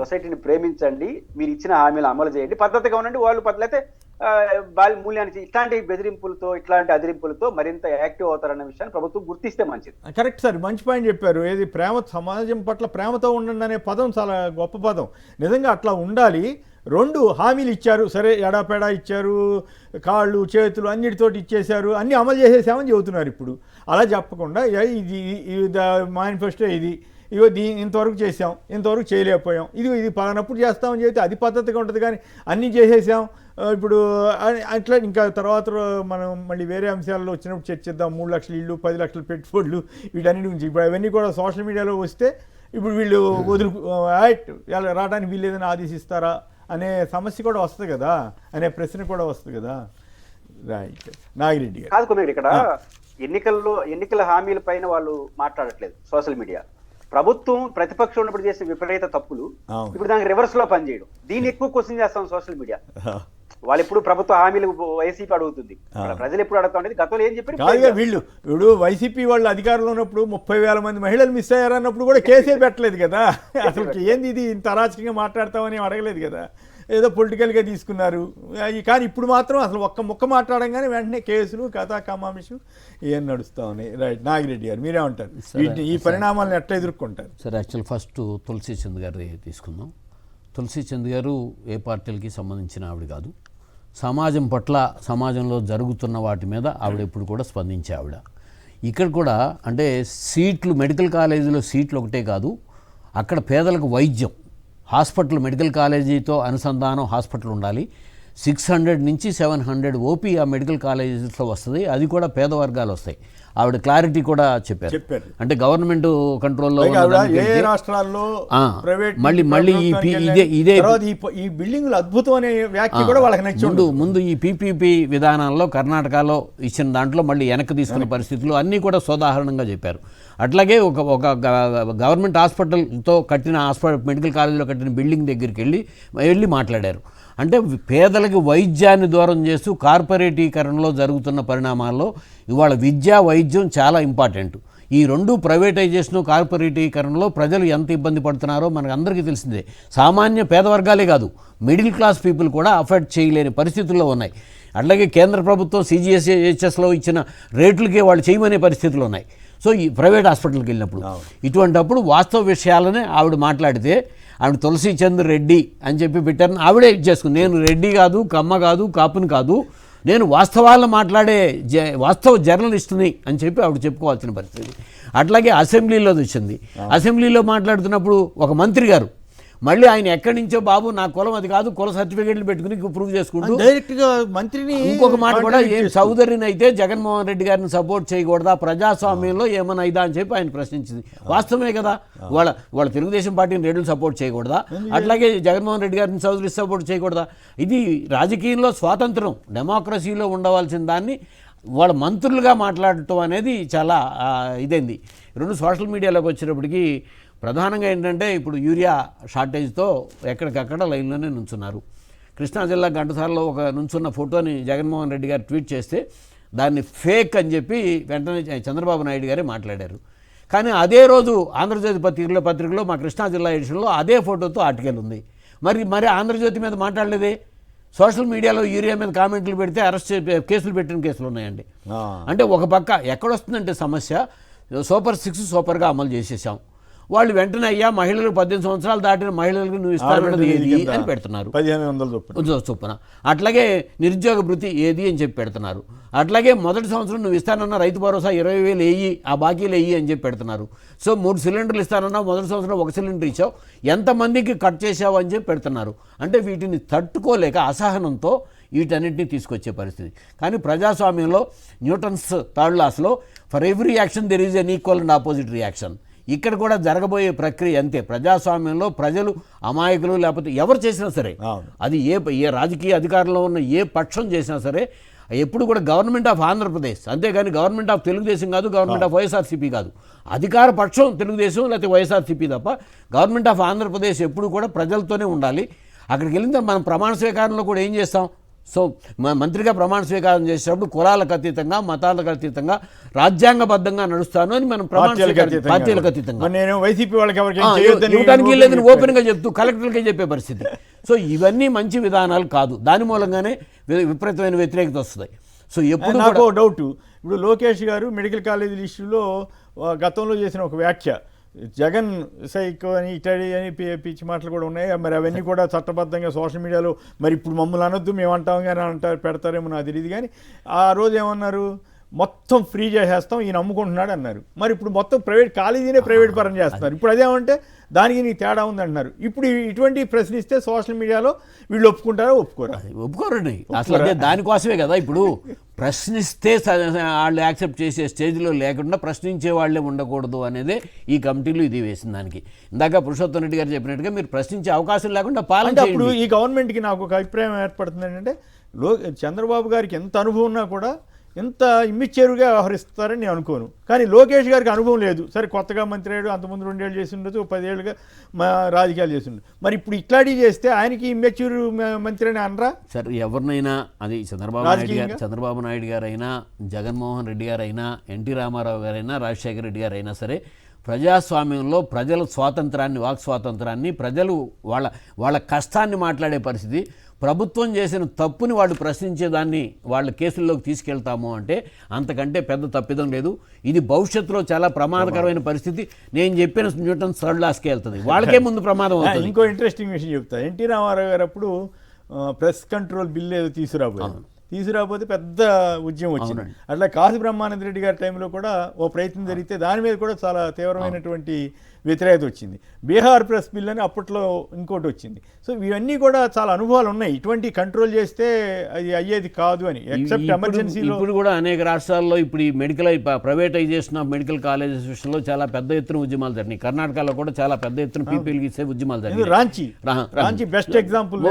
సొసైటీని ప్రేమించండి, మీరు ఇచ్చిన హామీలు అమలు చేయండి, పద్ధతిగా ఉండండి. వాళ్ళు పద్ధతి మూల్యానికి ఇట్లాంటి బెదిరింపులతో, ఇట్లాంటి అదిరింపులతో మరింత యాక్టివ్ అవుతారన్న విషయాన్ని ప్రభుత్వం గుర్తిస్తే మంచిది. కరెక్ట్ సార్, మంచి పాయింట్ చెప్పారు. ఏది సమాజం పట్ల ప్రేమతో ఉండండి అనే పదం చాలా గొప్ప పదం. నిజంగా అట్లా ఉండాలి. 2 హామీలు ఇచ్చారు, సరే ఎడాపెడా ఇచ్చారు, కాళ్ళు చేతులు అన్నిటితోటి ఇచ్చేశారు, అన్నీ అమలు చేసేసామని చెబుతున్నారు. ఇప్పుడు అలా చెప్పకుండా ఇది మేనిఫెస్టో ఇగో ఇంతవరకు చేసాం, ఇంతవరకు చేయలేకపోయాం, ఇది పలానప్పుడు చేస్తామని చెబితే అది పద్ధతిగా ఉంటుంది. కానీ అన్నీ చేసేసాం ఇప్పుడు అట్లా ఇంకా తర్వాత మనం మళ్ళీ వేరే అంశాల్లో వచ్చినప్పుడు చర్చిద్దాం. 3 లక్షల ఇళ్ళు, 10 లక్షల పెట్టుబడులు, వీటన్నిటి గురించి. ఇప్పుడు అవన్నీ కూడా సోషల్ మీడియాలో వస్తే ఇప్పుడు వీళ్ళు రావడానికి వీళ్ళు ఏదైనా ఆదేశిస్తారా అనే సమస్య కూడా వస్తుంది కదా, అనే ప్రశ్న కూడా వస్తుంది కదా. రైట్, నాగిరెడ్డి గారు. కాదు కొమ్మినేని, ఇక్కడ ఎన్నికల హామీల పైన వాళ్ళు మాట్లాడట్లేదు. సోషల్ మీడియా ప్రభుత్వం ప్రతిపక్షం ఉన్నప్పుడు చేసే విపరీత తప్పులు ఇప్పుడు దానికి రివర్స్ లో పనిచేయడం, దీన్ని ఎక్కువ క్వశ్చన్ చేస్తాం సోషల్ మీడియా. వాళ్ళు ఎప్పుడు ప్రభుత్వ హామీలు వైసీపీ అడుగుతుంది, ప్రజలు ఎప్పుడు అడుగుతా ఉండేది. గతంలో ఏం చెప్పారు వీళ్ళు? ఇప్పుడు వైసీపీ వాళ్ళు అధికారంలో ఉన్నప్పుడు 30,000 మంది మహిళలు మిస్ అయ్యారన్నప్పుడు కూడా కేసే పెట్టలేదు కదా. అసలు ఏంది ఇది ఇంత అరాచకంగా మాట్లాడతామని అడగలేదు కదా. ఏదో పొలిటికల్గా తీసుకున్నారు. కానీ ఇప్పుడు మాత్రం అసలు ఒక్క ముక్క మాట్లాడంగానే వెంటనే కేసులు, కథా కమామిషు ఇవన్నీ నడుస్తూ ఉన్నాయి. రైట్, నాగిరెడ్డి గారు మీరేమంటారు? ఈ పరిణామాలను ఎట్లా ఎదుర్కొంటారు? సరే, యాక్చువల్ ఫస్ట్ తులసి చంద్ గారు తీసుకుందాం. తులసి చంద్ గారు ఏ పార్టీలకి సంబంధించిన ఆవిడ కాదు. సమాజం పట్ల, సమాజంలో జరుగుతున్న వాటి మీద ఆవిడ ఎప్పుడు కూడా స్పందించే ఆవిడ. ఇక్కడ కూడా అంటే సీట్లు, మెడికల్ కాలేజీలో సీట్లు ఒకటే కాదు, అక్కడ పేదలకు వైద్యం, హాస్పిటల్, మెడికల్ కాలేజీతో అనుసంధానం హాస్పిటల్ ఉండాలి. 600 నుంచి 700 ఓపీ ఆ మెడికల్ కాలేజెస్లో వస్తుంది. అది కూడా పేద వర్గాలు వస్తాయి. ఆవిడ క్లారిటీ కూడా చెప్పారు. అంటే గవర్నమెంట్ కంట్రోల్లో మళ్ళీ ఈ బిల్డింగ్లు అద్భుతం అనే వ్యాఖ్య కూడా వాళ్ళకి నచ్చింది. ముందు ఈ పీపీపీ విధానంలో కర్ణాటకలో ఇచ్చిన దాంట్లో మళ్ళీ వెనక్కి తీసుకున్న పరిస్థితులు అన్నీ కూడా సోదాహరణంగా చెప్పారు. అట్లాగే ఒక గవర్నమెంట్ హాస్పిటల్తో కట్టిన మెడికల్ కాలేజీలో కట్టిన బిల్డింగ్ దగ్గరికి వెళ్ళి మాట్లాడారు. అంటే పేదలకు వైద్యాన్ని దూరం చేస్తూ కార్పొరేటీకరణలో జరుగుతున్న పరిణామాల్లో ఇవాళ విద్య, వైద్యం చాలా ఇంపార్టెంట్. ఈ రెండు ప్రైవేటైజేషన్ కార్పొరేటీకరణలో ప్రజలు ఎంత ఇబ్బంది పడుతున్నారో మనకు అందరికీ తెలిసిందే. సామాన్య పేద వర్గాలే కాదు, మిడిల్ క్లాస్ పీపుల్ కూడా అఫోర్డ్ చేయలేని పరిస్థితుల్లో ఉన్నాయి. అట్లాగే కేంద్ర ప్రభుత్వం CGHSలో ఇచ్చిన రేట్లకే వాళ్ళు చేయమనే పరిస్థితులు ఉన్నాయి. సో ఈ ప్రైవేట్ హాస్పిటల్కి వెళ్ళినప్పుడు ఇటువంటప్పుడు వాస్తవ విషయాలనే ఆవిడ మాట్లాడితే, ఆవిడ తులసి చంద్ర రెడ్డి అని చెప్పి పెట్టారని ఆవిడే ఇచ్చేసుకుంది. నేను రెడ్డి కాదు, కమ్మ కాదు, కాపుని కాదు, నేను వాస్తవాలను మాట్లాడే వాస్తవ జర్నలిస్టుని అని చెప్పి ఆవిడ చెప్పుకోవాల్సిన పరిస్థితి. అట్లాగే అసెంబ్లీలో వచ్చింది. అసెంబ్లీలో మాట్లాడుతున్నప్పుడు ఒక మంత్రి గారు మళ్ళీ ఆయన ఎక్కడి నుంచో బాబు నా కులం అది కాదు, కుల సర్టిఫికేట్లు పెట్టుకుని ప్రూవ్ చేసుకుంటూ డైరెక్ట్గా మంత్రిని ఇంకొక మాట కూడా, ఏం చౌదరిని అయితే జగన్మోహన్ రెడ్డి గారిని సపోర్ట్ చేయకూడదా, ప్రజాస్వామ్యంలో ఏమైనా అయిదా అని చెప్పి ఆయన ప్రశ్నించింది. వాస్తవమే కదా, వాళ్ళ తెలుగుదేశం పార్టీని రెడ్లు సపోర్ట్ చేయకూడదా, అట్లాగే జగన్మోహన్ రెడ్డి గారిని చౌదరి సపోర్ట్ చేయకూడదా? ఇది రాజకీయంలో స్వాతంత్రం, డెమోక్రసీలో ఉండవలసిన దాన్ని వాళ్ళ మంత్రులుగా మాట్లాడటం అనేది చాలా ఇదైంది. రెండు సోషల్ మీడియాలోకి వచ్చేటప్పటికి ప్రధానంగా ఏంటంటే, ఇప్పుడు యూరియా షార్టేజ్తో ఎక్కడికక్కడ లైన్లోనే నుంచున్నారు. కృష్ణా జిల్లా ఘంటసాలలో ఒక నుంచున్న ఫోటోని జగన్మోహన్ రెడ్డి గారు ట్వీట్ చేస్తే దాన్ని ఫేక్ అని చెప్పి వెంటనే చంద్రబాబు నాయుడు గారే మాట్లాడారు. కానీ అదే రోజు ఆంధ్రజ్యోతి పత్రికలో మా కృష్ణా జిల్లా ఎడిషన్లో అదే ఫోటోతో ఆర్టికల్ ఉంది. మరి ఆంధ్రజ్యోతి మీద మాట్లాడలేదే. సోషల్ మీడియాలో యూరియా మీద కామెంట్లు పెడితే కేసులు పెట్టిన కేసులు ఉన్నాయండి. అంటే ఒక పక్క ఎక్కడొస్తుందంటే సమస్య, సూపర్ 6 సూపర్గా అమలు చేసేసాం. వాళ్ళు వెంటనే అయ్యా మహిళలు 18 సంవత్సరాలు దాటిన మహిళలకు నువ్వు ఇస్తానన్నది ఏది అని పెడుతున్నారు, 1500 చొప్పున. అట్లాగే నిరుద్యోగ భృతి ఏది అని చెప్పి పెడుతున్నారు. అట్లాగే మొదటి సంవత్సరం నువ్వు ఇస్తానన్న రైతు భరోసా 20,000 వెయ్యి, ఆ బాకీలు వెయ్యి అని చెప్పి పెడుతున్నారు. సో 3 సిలిండర్లు ఇస్తానన్నా మొదటి సంవత్సరం 1 సిలిండర్ ఇచ్చావు, ఎంతమందికి కట్ చేసావు అని చెప్పి పెడుతున్నారు. అంటే వీటిని తట్టుకోలేక అసహనంతో వీటన్నింటినీ తీసుకొచ్చే పరిస్థితి. కానీ ప్రజాస్వామ్యంలో న్యూటన్స్ థర్డ్ లాస్లో for every action there is an equal and opposite reaction. ఇక్కడ కూడా జరగబోయే ప్రక్రియ అంతే. ప్రజాస్వామ్యంలో ప్రజలు అమాయకులు లేకపోతే ఎవరు చేసినా సరే, అది ఏ రాజకీయ అధికారంలో ఉన్న ఏ పక్షం చేసినా సరే, ఎప్పుడు కూడా గవర్నమెంట్ ఆఫ్ ఆంధ్రప్రదేశ్, అంతేగాని గవర్నమెంట్ ఆఫ్ తెలుగుదేశం కాదు, గవర్నమెంట్ ఆఫ్ వైఎస్ఆర్సీపీ కాదు. అధికార పక్షం తెలుగుదేశం లేకపోతే వైఎస్ఆర్సీపీ తప్ప గవర్నమెంట్ ఆఫ్ ఆంధ్రప్రదేశ్ ఎప్పుడు కూడా ప్రజలతోనే ఉండాలి. అక్కడికి వెళ్ళిన తర్వాత మనం ప్రమాణ స్వీకారంలో కూడా ఏం చేస్తాం? సో మంత్రిగా ప్రమాణ స్వీకారం చేసేటప్పుడు కులాలకు అతీతంగా, మతాలకు అతీతంగా, రాజ్యాంగబద్ధంగా నడుస్తాను అని మనం పార్టీలకు అతీతంగా ఇవ్వడానికి లేదని ఓపెన్గా చెప్తూ కలెక్టర్లకే చెప్పే పరిస్థితి. సో ఇవన్నీ మంచి విధానాలు కాదు. దాని మూలంగానే విపరీతమైన వ్యతిరేకత వస్తుంది. సో ఎప్పుడు నాకు డౌట్, ఇప్పుడు లోకేష్ గారు మెడికల్ కాలేజీల ఇష్యూలో గతంలో చేసిన ఒక వ్యాఖ్య, జగన్ సైకో అని ఇటడీ అని పిచ్చి మాటలు కూడా ఉన్నాయి. మరి అవన్నీ కూడా చట్టబద్ధంగా సోషల్ మీడియాలో మరి ఇప్పుడు మమ్మల్ని అనొద్దు మేము అంటాం కానీ అంటారు, పెడతారేమో నాకు తెలియదు. కానీ ఆ రోజు ఏమన్నారు, మొత్తం ఫ్రీ చేసేస్తాం ఈయన అమ్ముకుంటున్నాడు అన్నారు. మరి ఇప్పుడు మొత్తం ప్రైవేట్ కాలేజీనే ప్రైవేట్ పరం చేస్తున్నారు. ఇప్పుడు అదేమంటే దానికి నీకు తేడా ఉందంటున్నారు. ఇప్పుడు ఇటువంటి ప్రశ్నిస్తే సోషల్ మీడియాలో వీళ్ళు ఒప్పుకుంటారా ఒప్పుకోరండి. అసలు అదే దానికోసమే కదా ఇప్పుడు ప్రశ్నిస్తే వాళ్ళు యాక్సెప్ట్ చేసే స్టేజ్లో లేకుండా ప్రశ్నించే వాళ్ళే ఉండకూడదు అనేది ఈ కమిటీలు ఇది వేసిన దానికి. ఇందాక పురుషోత్తం రెడ్డి గారు చెప్పినట్టుగా మీరు ప్రశ్నించే అవకాశం లేకుండా పాలన. అప్పుడు ఈ గవర్నమెంట్కి నాకు ఒక అభిప్రాయం ఏర్పడుతుంది ఏంటంటే, చంద్రబాబు గారికి ఎంత అనుభవం ఉన్నా కూడా ఎంత ఇమ్మిచ్చేరుగా వ్యవహరిస్తారని నేను అనుకోను. కానీ లోకేష్ గారికి అనుభవం లేదు. సరే కొత్తగా మంత్రి అయ్యాడు, అంతకుముందు 2 ఏళ్ళు చేసి ఉండొచ్చు, 10 ఏళ్ళుగా రాజకీయాలు చేసి ఉండదు. మరి ఇప్పుడు ఇట్లాంటివి చేస్తే ఆయనకి ఇమ్మెచ్యూర్ మంత్రి అని అనరా? సార్ ఎవరినైనా, అది చంద్రబాబు నాయుడు గారైనా, జగన్మోహన్ రెడ్డి గారైనా, ఎన్టీ రామారావు గారైనా, రాజశేఖర రెడ్డి గారైనా సరే, ప్రజాస్వామ్యంలో ప్రజల స్వాతంత్రాన్ని, వాక్ స్వాతంత్రాన్ని, ప్రజలు వాళ్ళ కష్టాన్ని మాట్లాడే పరిస్థితి, ప్రభుత్వం చేసిన తప్పుని వాళ్ళు ప్రశ్నించేదాన్ని వాళ్ళ కేసుల్లోకి తీసుకెళ్తాము అంటే అంతకంటే పెద్ద తప్పిదం లేదు. ఇది భవిష్యత్తులో చాలా ప్రమాదకరమైన పరిస్థితి. నేను చెప్పిన న్యూటన్ థర్డ్ లాస్కే వెళ్తుంది, వాళ్ళకే ముందు ప్రమాదం అవుతుంది. ఇంకో ఇంట్రెస్టింగ్ విషయం చెప్తా. ఎన్టీ రామారావు గారు అప్పుడు ప్రెస్ కంట్రోల్ బిల్ ఏదో తీసుకురాకపోతే పెద్ద ఉద్యమం వచ్చింది. అట్లా కాశీ బ్రహ్మానంద రెడ్డి గారి టైంలో కూడా ఓ ప్రయత్నం జరిగితే దాని మీద కూడా చాలా తీవ్రమైనటువంటి వ్యతిరేకత వచ్చింది. బీహార్ ప్రెస్ బిల్ అని అప్పట్లో ఇంకోటి వచ్చింది. సో ఇవన్నీ కూడా చాలా అనుభవాలు ఉన్నాయి. ఇటువంటి కంట్రోల్ చేస్తే అది అయ్యేది కాదు అని, ఎక్సెప్ట్ ఎమర్జెన్సీలో. ఇప్పుడు కూడా అనేక రాష్ట్రాల్లో ఇప్పుడు ఈ ప్రైవేటైజేషన్ ఆఫ్ మెడికల్ కాలేజెస్ విషయంలో చాలా పెద్ద ఎత్తున ఉద్యమాలు జరిగినాయి. కర్ణాటకలో కూడా చాలా పెద్ద ఎత్తున పీపీఎల్కి ఇచ్చే ఉద్యమాలు జరిగినాయి. Ranchi best example.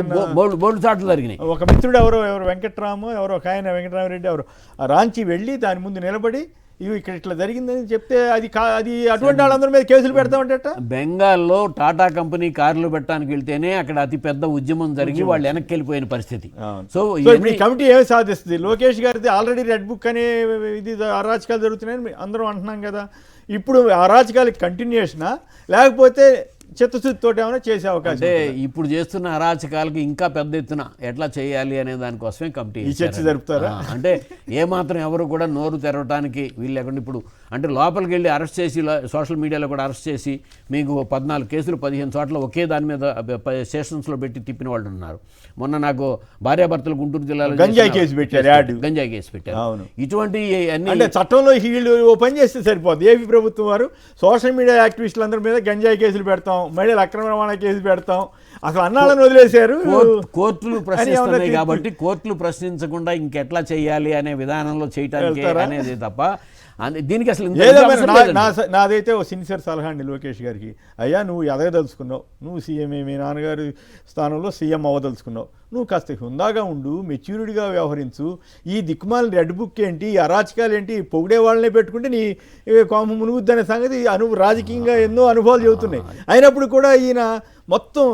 బోర్డు చాట్లు జరిగినాయి. ఒక మిత్రుడు ఎవరో వెంకట్రాము, ఎవరో ఒక ఆయన వెంకటరామరెడ్డి ఎవరో రాంచీ వెళ్ళి దాని ముందు నిలబడి ఇవి ఇక్కడ ఇట్లా జరిగిందని చెప్తే అది అటువంటి వాళ్ళందరి మీద కేసులు పెడతామంటే బెంగాల్లో టాటా కంపెనీ కార్లు పెట్టడానికి వెళ్తేనే అక్కడ అతి పెద్ద ఉద్యమం జరిగి వాళ్ళు వెనక్కి వెళ్ళిపోయిన పరిస్థితి. సో ఇప్పుడు ఈ కమిటీ ఏమి సాధిస్తుంది? లోకేష్ గారిది ఆల్రెడీ రెడ్ బుక్ అనే ఇది అరాచకాలు జరుగుతున్నాయని అందరం అంటున్నాం కదా. ఇప్పుడు అరాచకాలకి కంటిన్యూషనా లేకపోతే చిత్తశుద్ధితో ఏమైనా చేసే అవకాశం? అంటే ఇప్పుడు చేస్తున్న అరాచకాలకు ఇంకా పెద్ద ఎత్తున ఎట్లా చేయాలి అనే దానికోసమే కమిటీ ఈ చర్చ జరుపుతారా? అంటే ఏమాత్రం ఎవరు కూడా నోరు తెరవడానికి వీళ్ళు లేకుండా ఇప్పుడు అంటే లోపలికి వెళ్ళి అరెస్ట్ చేసి సోషల్ మీడియాలో కూడా అరెస్ట్ చేసి మీకు 14 కేసులు 15 చోట్ల ఒకే దాని మీద సెషన్స్లో పెట్టి తిప్పిన వాళ్ళు ఉన్నారు. మొన్న నాకు భార్యాభర్తలు గుంటూరు జిల్లాలో గంజాయి కేసు పెట్టారు, గంజాయి కేసు పెట్టారు. అవును. ఇటువంటి అంటే చట్టంలో వీళ్ళు ఓ పని చేస్తే సరిపోదు. ఏపీ ప్రభుత్వం వారు సోషల్ మీడియా యాక్టివిస్టులందరి మీద గంజాయి కేసులు పెడతాం, మహిళల అక్రమ రవాణా కేసు పెడతాం, అసలు అన్నాళ్ళని వదిలేశారు. కోర్టులు ప్రశ్నిస్తున్నాయి కాబట్టి కోర్టులు ప్రశ్నించకుండా ఇంకెట్లా చేయాలి అనే విధానంలో చేయటానికి అనేది తప్ప దీనికి అసలు నాదైతే ఓ సిన్సియర్ సలహా అండి లోకేష్ గారికి. అయ్యా నువ్వు ఎదగదలుచుకున్నావు, నువ్వు సీఎం, మీ నాన్నగారి స్థానంలో సీఎం అవ్వదలుచుకున్నావు, నువ్వు కాస్త హుందాగా ఉండు, మెచ్యూరిటీగా వ్యవహరించు. ఈ దిక్కుమాల రెడ్ బుక్ ఏంటి, ఈ అరాచకాలు ఏంటి, పొగిడే వాళ్ళనే పెట్టుకుంటే నీ కోమ మునుగుద్ది అనే సంగతి రాజకీయంగా ఎన్నో అనుభవాలు చెబుతున్నాయి. అయినప్పుడు కూడా ఈయన మొత్తం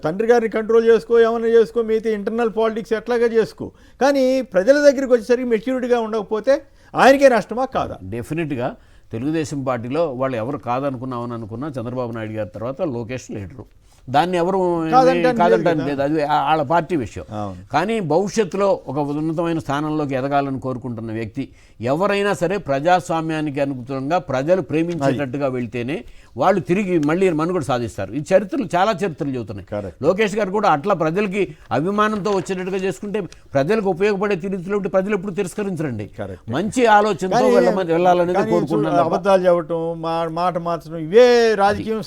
తండ్రి గారిని కంట్రోల్ చేసుకో, ఏమైనా చేసుకో, మిగతా ఇంటర్నల్ పాలిటిక్స్ ఎట్లాగా చేసుకో, కానీ ప్రజల దగ్గరికి వచ్చేసరికి మెచ్యూరిటీగా ఉండకపోతే ఆయనకే నష్టమా కాదా? డెఫినెట్గా తెలుగుదేశం పార్టీలో వాళ్ళు ఎవరు కాదనుకున్నామని అనుకున్నా చంద్రబాబు నాయుడు గారి తర్వాత లోకేష్ లీడరు, దాన్ని ఎవరు కాదంటాను లేదు, అది వాళ్ళ పార్టీ విషయం. కానీ భవిష్యత్తులో ఒక ఉన్నతమైన స్థానంలోకి ఎదగాలని కోరుకుంటున్న వ్యక్తి ఎవరైనా సరే ప్రజాస్వామ్యానికి అనుగుణంగా ప్రజలు ప్రేమించేటట్టుగా వెళ్తేనే వాళ్ళు తిరిగి మళ్ళీ మనుగడ సాధిస్తారు. ఈ చరిత్రలు చాలా చరిత్రలు చెబుతున్నాయి. లోకేష్ గారు కూడా అట్లా ప్రజలకి అభిమానంతో వచ్చేటట్టుగా చేసుకుంటే ప్రజలకు ఉపయోగపడే తిరుగుతులు ప్రజలు ఎప్పుడు తిరస్కరించరండి. మంచి ఆలోచనతో వెళ్ళాలనేది కోరుకుంటున్నారు. అబద్ధాలు చెప్పడం, మాట మార్చడం, ఇవే రాజకీయం.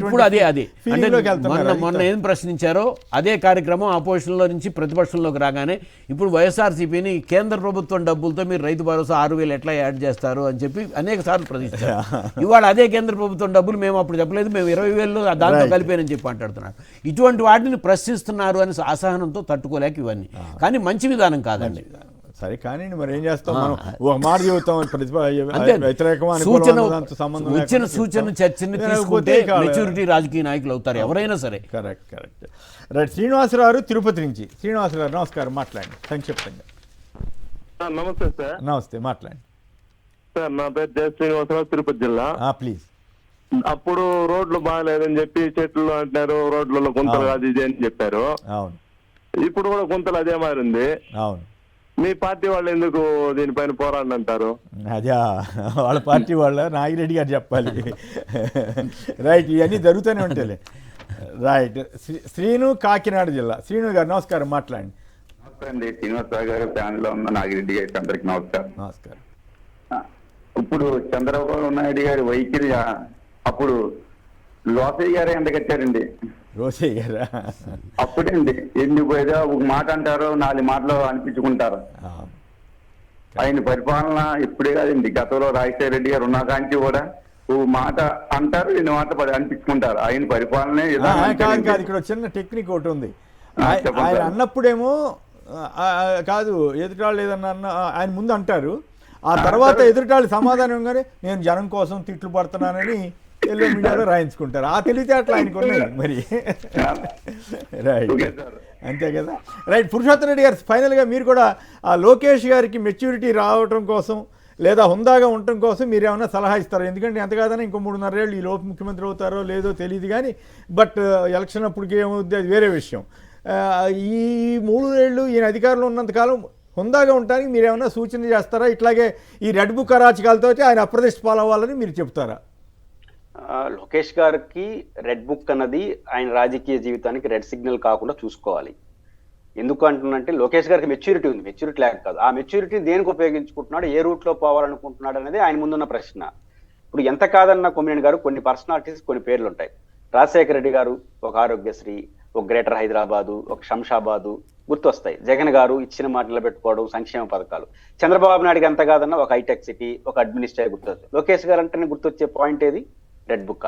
ఇప్పుడు అదే అంటే మొన్న ఏం ప్రశ్నించారో అదే కార్యక్రమం ఆపోజిషన్లో నుంచి ప్రతిపక్షంలోకి రాగానే ఇప్పుడు వైఎస్ఆర్సీపీని కేంద్ర ప్రభుత్వం డబ్బులతో మీరు రైతు భరోసా 6,000 ఎట్లా యాడ్ చేస్తారు అని చెప్పి అనేక సార్లు ప్రశ్నించారు. ఇవాళ అదే కేంద్ర ప్రభుత్వం డబ్బులు మేము అప్పుడు చెప్పలేదు, మేము 20,000 దాంతో కలిపానని చెప్పి అంటాడుతున్నారు. ఇటువంటి వాటిని ప్రశ్నిస్తున్నారు అని అసహనంతో తట్టుకోలేక ఇవన్నీ, కానీ మంచి విధానం కాదండి. సరే కానీ మరి ఏం చేస్తాం, మనం ఒక మాట చెబుతాం, వచ్చిన సూచన చర్చని తీసుకుంటే మెచ్యూరిటీ రాజకీయ నాయకులు అవుతారు ఎవరైనా సరే. Correct correct right. Srinivasarao Tirupati నుంచి. శ్రీనివాసరావు నమస్కారం, మాట్లాడండి సంక్షిప్తంగా. నమస్తే సార్. నమస్తే, మాట్లాడండి సార్. నా పేరు జయ శ్రీనివాసరావు, తిరుపతి జిల్లా. ప్లీజ్. అప్పుడు రోడ్లు బాగాలేదని చెప్పి చెట్లు అంటున్నారు, రోడ్లలో గుంతలు అది ఇది అని చెప్పారు. అవును. ఇప్పుడు కూడా గుంతలు అదే మారింది. అవును. మీ పార్టీ వాళ్ళు ఎందుకు దీనిపైన పోరాడి అంటారు? అదే వాళ్ళ పార్టీ వాళ్ళ నాగిరెడ్డి గారు చెప్పాలి. రైట్, ఇవన్నీ జరుగుతూనే ఉంటాయి. రైట్. శ్రీను, కాకినాడ జిల్లా. శ్రీను గారు నమస్కారం, మాట్లాడండి. నమస్తే అండి. శ్రీనివాసరావు గారు ఫ్యాన్ లో ఉన్న నాగిరెడ్డి గారికి అందరికి నమస్కారం. నమస్కారం. ఇప్పుడు చంద్రబాబు నాయుడు గారి వైఖరి అప్పుడు లోసయ్య గారే ఎంత కట్టారండి? రోసయ్య గారా? అప్పుడండి ఎందుకు ఏదో ఒక మాట అంటారో 4 మాటలు అనిపించుకుంటారు. ఆయన పరిపాలన ఇప్పుడే కాదండి, గతంలో రాజశేఖర రెడ్డి గారు ఉన్న కాంచి కూడా ఓ మాట అంటారు, 2 మాటలు అనిపించుకుంటారు. ఆయన పరిపాలనే కాదు. ఇక్కడ చిన్న టెక్నిక్ ఒకటి ఉంది. ఆయన అన్నప్పుడేమో కాదు, ఎదుటాళ్ళు ఏదన్నా ఆయన ముందు అంటారు, ఆ తర్వాత ఎదుటాళ్ళు సమాధానంగానే నేను జనం కోసం తిట్లు పడుతున్నానని ఎల్లో మీడియాలో రాయించుకుంటారు. ఆ తెలివితేటలు ఆయనకు ఉన్నాయి మరి. రైట్, అంతే కదా. రైట్. పురుషోత్తమ రెడ్డి గారు, ఫైనల్గా మీరు కూడా ఆ లోకేష్ గారికి మెచ్యూరిటీ రావడం కోసం లేదా హుందాగా ఉండటం కోసం మీరు ఏమైనా సలహా ఇస్తారా? ఎందుకంటే ఎంత కాదన్నా ఇంకో 3.5 ఏళ్ళు ఈ లోపు ముఖ్యమంత్రి అవుతారో లేదో తెలియదు, కానీ బట్ ఎలక్షన్ అప్పటికి ఏమవుద్ది అది వేరే విషయం. ఈ 3 ఏళ్ళు ఈయన అధికారంలో ఉన్నంతకాలం హుందాగా ఉండటానికి మీరు ఏమైనా సూచన చేస్తారా? ఇట్లాగే ఈ రెడ్ బుక్ అరాచకాలతో ఆయన అప్రదిష్ట పాలవ్వాలని మీరు చెప్తారా? లోకేష్ గారికి రెడ్ బుక్ అన్నది ఆయన రాజకీయ జీవితానికి రెడ్ సిగ్నల్ కాకుండా చూసుకోవాలి. ఎందుకు అంటున్నంటే లోకేష్ గారికి మెచ్యూరిటీ ఉంది, మెచ్యూరిటీ లేక కాదు. ఆ మెచ్యూరిటీ దేనికి ఉపయోగించుకుంటున్నాడు, ఏ రూట్ లో పోవాలనుకుంటున్నాడు అనేది ఆయన ముందున్న ప్రశ్న. ఇప్పుడు ఎంత కాదన్న కొమ్మినేని గారు కొన్ని పర్సనాలిటీస్, కొన్ని పేర్లు ఉంటాయి. రాజశేఖర రెడ్డి గారు ఒక ఆరోగ్యశ్రీ, ఒక గ్రేటర్ హైదరాబాదు, ఒక శంషాబాదు గుర్తొస్తాయి. జగన్ గారు ఇచ్చిన మాట నిలబెట్టుకోవడం, సంక్షేమ పథకాలు. చంద్రబాబు నాయుడుకి ఎంత కాదన్నా ఒక హైటెక్ సిటీ, ఒక అడ్మినిస్ట్రేటివ్ గుర్తొస్తుంది. లోకేష్ గారు అంటేనే గుర్తొచ్చే పాయింట్ ఏది? Red book.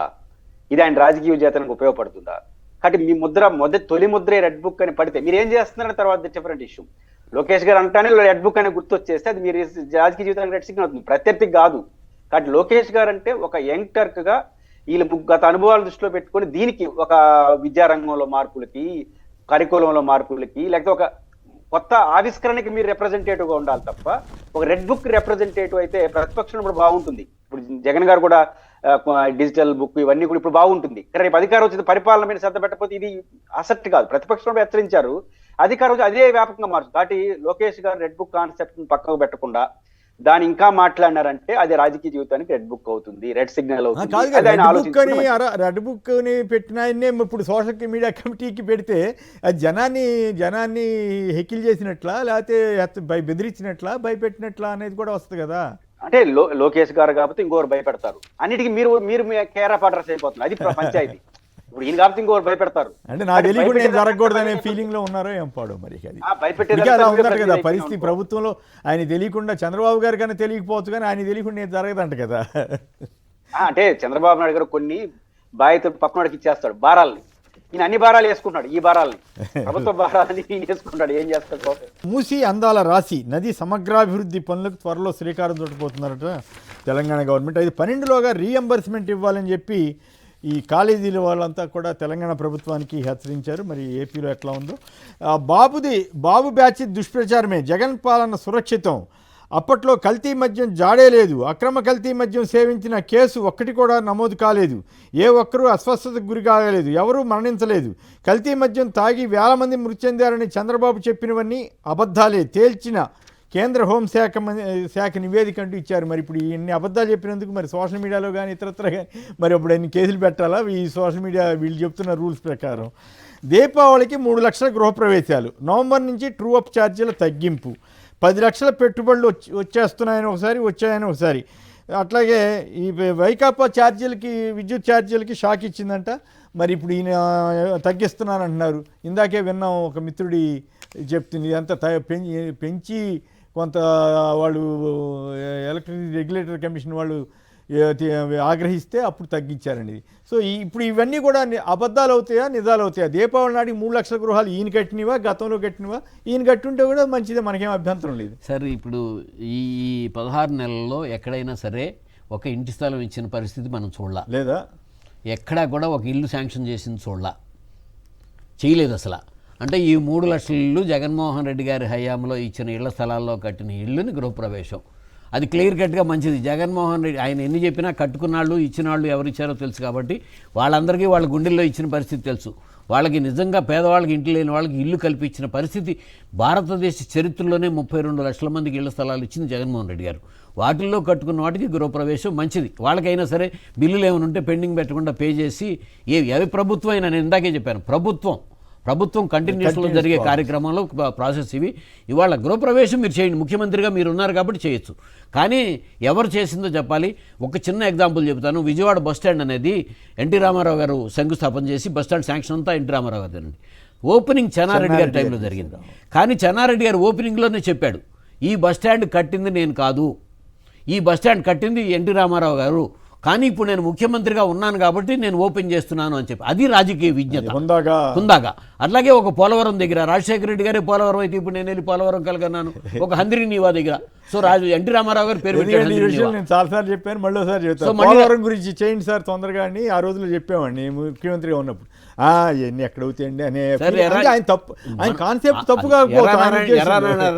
ఇది ఆయన రాజకీయ జీవితానికి ఉపయోగపడుతుందా? కాబట్టి మీ ముద్ర తొలి ముద్రే రెడ్ బుక్ అని పడితే మీరు ఏం చేస్తున్నారని తర్వాత డిఫరెంట్ ఇష్యూ. లోకేష్ గారు అంటానే రెడ్ బుక్ అనే గుర్తొచ్చేస్తే అది మీరు రాజకీయ జీవితానికి రెడ్ సిగ్నల్ అవుతుంది, ప్రత్యర్థికి కాదు. కాబట్టి లోకేష్ గారు అంటే ఒక యంగ్ టర్క్ గా వీళ్ళు గత అనుభవాలు దృష్టిలో పెట్టుకొని దీనికి ఒక విద్యారంగంలో మార్పులకి, కరికులంలో మార్పులకి, లేకపోతే ఒక కొత్త ఆవిష్కరణకి మీరు రిప్రజెంటేటివ్ గా ఉండాలి తప్ప ఒక రెడ్ బుక్ రిప్రజెంటేటివ్ అయితే ప్రతిపక్షం ఇప్పుడు బాగుంటుంది. ఇప్పుడు జగన్ గారు కూడా డిజిటల్ బుక్ ఇవన్నీ కూడా ఇప్పుడు బాగుంటుంది. కానీ రేపు అధికారం వచ్చింది పరిపాలన మీద శ్రద్ధ పెట్టకపోతే ఇది అసెప్ట్ కాదు. ప్రతిపక్షంలో హెచ్చరించారు, అధికారం వచ్చి అదే వ్యాపకంగా మారుతుంది. కాబట్టి లోకేష్ గారు రెడ్ బుక్ కాన్సెప్ట్ పక్కకు పెట్టకుండా దాని ఇంకా మాట్లాడినారంటే అది రాజకీయ జీవితానికి రెడ్ బుక్ అవుతుంది, రెడ్ సిగ్నల్ అవుతుంది. రెడ్ బుక్ ని పెట్టిన ఆయన్నే ఇప్పుడు సోషల్ మీడియా కమిటీకి పెడితే అది జనాన్ని హెకిల్ చేసినట్లా, లేకపోతే బెదిరించినట్లా, భయపెట్టినట్లా అనేది కూడా వస్తుంది కదా. అంటే లోకేష్ గారు కాకపోతే ఇంకోరు భయపెడతారు, అన్నిటికీ మీరు కేర్ ఆఫ్ అడ్రస్ అయిపోతుంది. అది పంచాయతీ. ఇప్పుడు ఈయన కాబట్టి ఇంకోరు భయపెడతారు. అంటే నాకు తెలియకుండా నేను జరగకూడదనే ఫీలింగ్ లో ఉన్నారో ఏం పాడు మరి. అలా ఉన్నారు కదా పరిస్థితి ప్రభుత్వంలో. ఆయన తెలియకుండా చంద్రబాబు గారి కన్నా తెలియకపోవచ్చు, కానీ ఆయన తెలియకుండా నేను జరగదంట కదా. అంటే చంద్రబాబు నాయుడు గారు కొన్ని బాధ్యతలు పక్కనోడికి ఇచ్చేస్తాడు, భారాలని. ఈయన అన్ని భారాలు వేసుకుంటాడు, ఈ భారాలని ప్రభుత్వ భారాలని ఈయన వేసుకుంటాడు. ఏం చేస్తాడు? మూసి అందాల రాశి నది సమగ్రాభివృద్ధి పనులకు త్వరలో శ్రీకారం చుట్టబోతున్నారట తెలంగాణ గవర్నమెంట్. అది 12లోగా రీఎంబర్స్మెంట్ ఇవ్వాలని చెప్పి ఈ కాలేజీల వాళ్ళంతా కూడా తెలంగాణ ప్రభుత్వానికి హెచ్చరించారు. మరి ఏపీలో ఎట్లా ఉందో. బాబు బ్యాచ్ దుష్ప్రచారమే, జగన్ పాలన సురక్షితం, అప్పట్లో కల్తీ మద్యం జాడే లేదు, అక్రమ కల్తీ మద్యం సేవించిన కేసు ఒక్కటి కూడా నమోదు కాలేదు, ఏ ఒక్కరూ అస్వస్థతకు గురి కాలేదు, ఎవరూ మరణించలేదు, కల్తీ మద్యం తాగి వేల మంది మృతి చెందారని చంద్రబాబు చెప్పినవన్నీ అబద్ధాలే తేల్చిన కేంద్ర హోంశాఖ నివేదిక అంటూ ఇచ్చారు. మరి ఇప్పుడు ఇన్ని అబద్ధాలు చెప్పినందుకు మరి సోషల్ మీడియాలో కానీ ఇతరత్ర కానీ మరి అప్పుడు అన్ని కేసులు పెట్టాలా ఈ సోషల్ మీడియా వీళ్ళు చెప్తున్న రూల్స్ ప్రకారం? దీపావళికి 3 లక్షల గృహప్రవేశాలు, నవంబర్ నుంచి ట్రూ అప్ ఛార్జీల తగ్గింపు, 10 లక్షల పెట్టుబడులు వచ్చాయని ఒకసారి. అట్లాగే ఈ వైకాపా ఛార్జీలకి, విద్యుత్ ఛార్జీలకి షాక్ ఇచ్చిందంట. మరి ఇప్పుడు ఈయన తగ్గిస్తున్నారంటున్నారు. ఇందాకే విన్నాం ఒక మిత్రుడి చెప్తుంది. ఇదంతా పెంచి కొంత వాళ్ళు ఎలక్ట్రిసిటీ రెగ్యులేటరీ కమిషన్ వాళ్ళు ఆగ్రహిస్తే అప్పుడు తగ్గించారండి. సో ఇప్పుడు ఇవన్నీ కూడా అబద్ధాలు అవుతాయా నిజాలు అవుతాయా? దీపావళి నాటికి 3 లక్షల గృహాలు ఈయన కట్టినవా, గతంలో కట్టినవా? ఈయన కట్టుంటే కూడా మంచిదే, మనకేం అభ్యంతరం లేదు. సార్ ఇప్పుడు ఈ 16 నెలల్లో ఎక్కడైనా సరే ఒక ఇంటి స్థలం ఇచ్చిన పరిస్థితి మనం చూడలా, లేదా ఎక్కడా కూడా ఒక ఇల్లు శాంక్షన్ చేసింది చూడలా, చేయలేదు అసలు. అంటే ఈ 3 లక్షల ఇల్లు జగన్మోహన్ రెడ్డి గారి హయాంలో ఇచ్చిన ఇళ్ల స్థలాల్లో కట్టిన ఇల్లుని గృహప్రవేశం, అది క్లియర్ కట్గా మంచిది. జగన్మోహన్ రెడ్డి ఆయన ఎన్ని చెప్పినా కట్టుకున్నాళ్ళు ఇచ్చిన వాళ్ళు ఎవరు ఇచ్చారో తెలుసు కాబట్టి వాళ్ళందరికీ వాళ్ళ గుండెల్లో ఇచ్చిన పరిస్థితి తెలుసు. వాళ్ళకి నిజంగా పేదవాళ్ళకి ఇంటి లేని వాళ్ళకి ఇల్లు కల్పించిన పరిస్థితి భారతదేశ చరిత్రలోనే 32 లక్షల మందికి ఇళ్ల స్థలాలు ఇచ్చింది జగన్మోహన్ రెడ్డి గారు. వాటిల్లో కట్టుకున్న వాటికి గృహప్రవేశం మంచిది. వాళ్ళకైనా సరే బిల్లులు ఏమైనా ఉంటే పెండింగ్ పెట్టకుండా పే చేసి అవి ప్రభుత్వం అయినా, నేను ఇందాకే చెప్పాను, ప్రభుత్వం కంటిన్యూస్లో జరిగే కార్యక్రమంలో ప్రాసెస్ ఇవి. ఇవాళ గృహప్రవేశం మీరు చేయండి, ముఖ్యమంత్రిగా మీరు ఉన్నారు కాబట్టి చేయొచ్చు, కానీ ఎవరు చేసిందో చెప్పాలి. ఒక చిన్న ఎగ్జాంపుల్ చెబుతాను. విజయవాడ బస్టాండ్ అనేది ఎన్టీ రామారావు గారు శంకుస్థాపన చేసి బస్టాండ్ శాంక్షన్ అంతా ఎన్టీ రామారావు గారు అండి. ఓపెనింగ్ చెన్నారెడ్డి గారి టైంలో జరిగింది. కానీ చెన్నారెడ్డి గారు ఓపెనింగ్లోనే చెప్పాడు, ఈ బస్టాండ్ కట్టింది నేను కాదు, ఈ బస్టాండ్ కట్టింది ఎన్టీ రామారావు గారు, కానీ ఇప్పుడు నేను ముఖ్యమంత్రిగా ఉన్నాను కాబట్టి నేను ఓపెన్ చేస్తున్నాను అని చెప్పి. అది రాజకీయ విజ్ఞత హుందాగా. అట్లాగే ఒక పోలవరం దగ్గర రాజశేఖర రెడ్డి గారే పోలవరం అయితే ఇప్పుడు నేను వెళ్ళి పోలవరం కలగన్నాను, ఒక హంద్రి నీవా దగ్గర. సో ఎన్టీ రామారావు గారు పేరు నేను చాలాసార్లు చెప్పాను, మళ్ళీసారి చెప్తాను. పోలవరం గురించి చేయండి సార్ తొందరగా అని ఆ రోజుల్లో చెప్పామండి ముఖ్యమంత్రిగా ఉన్నప్పుడు. ఇవన్నీ ఎక్కడ అవుతాయండి అనే ఆయన కాన్సెప్ట్ తప్పుగా.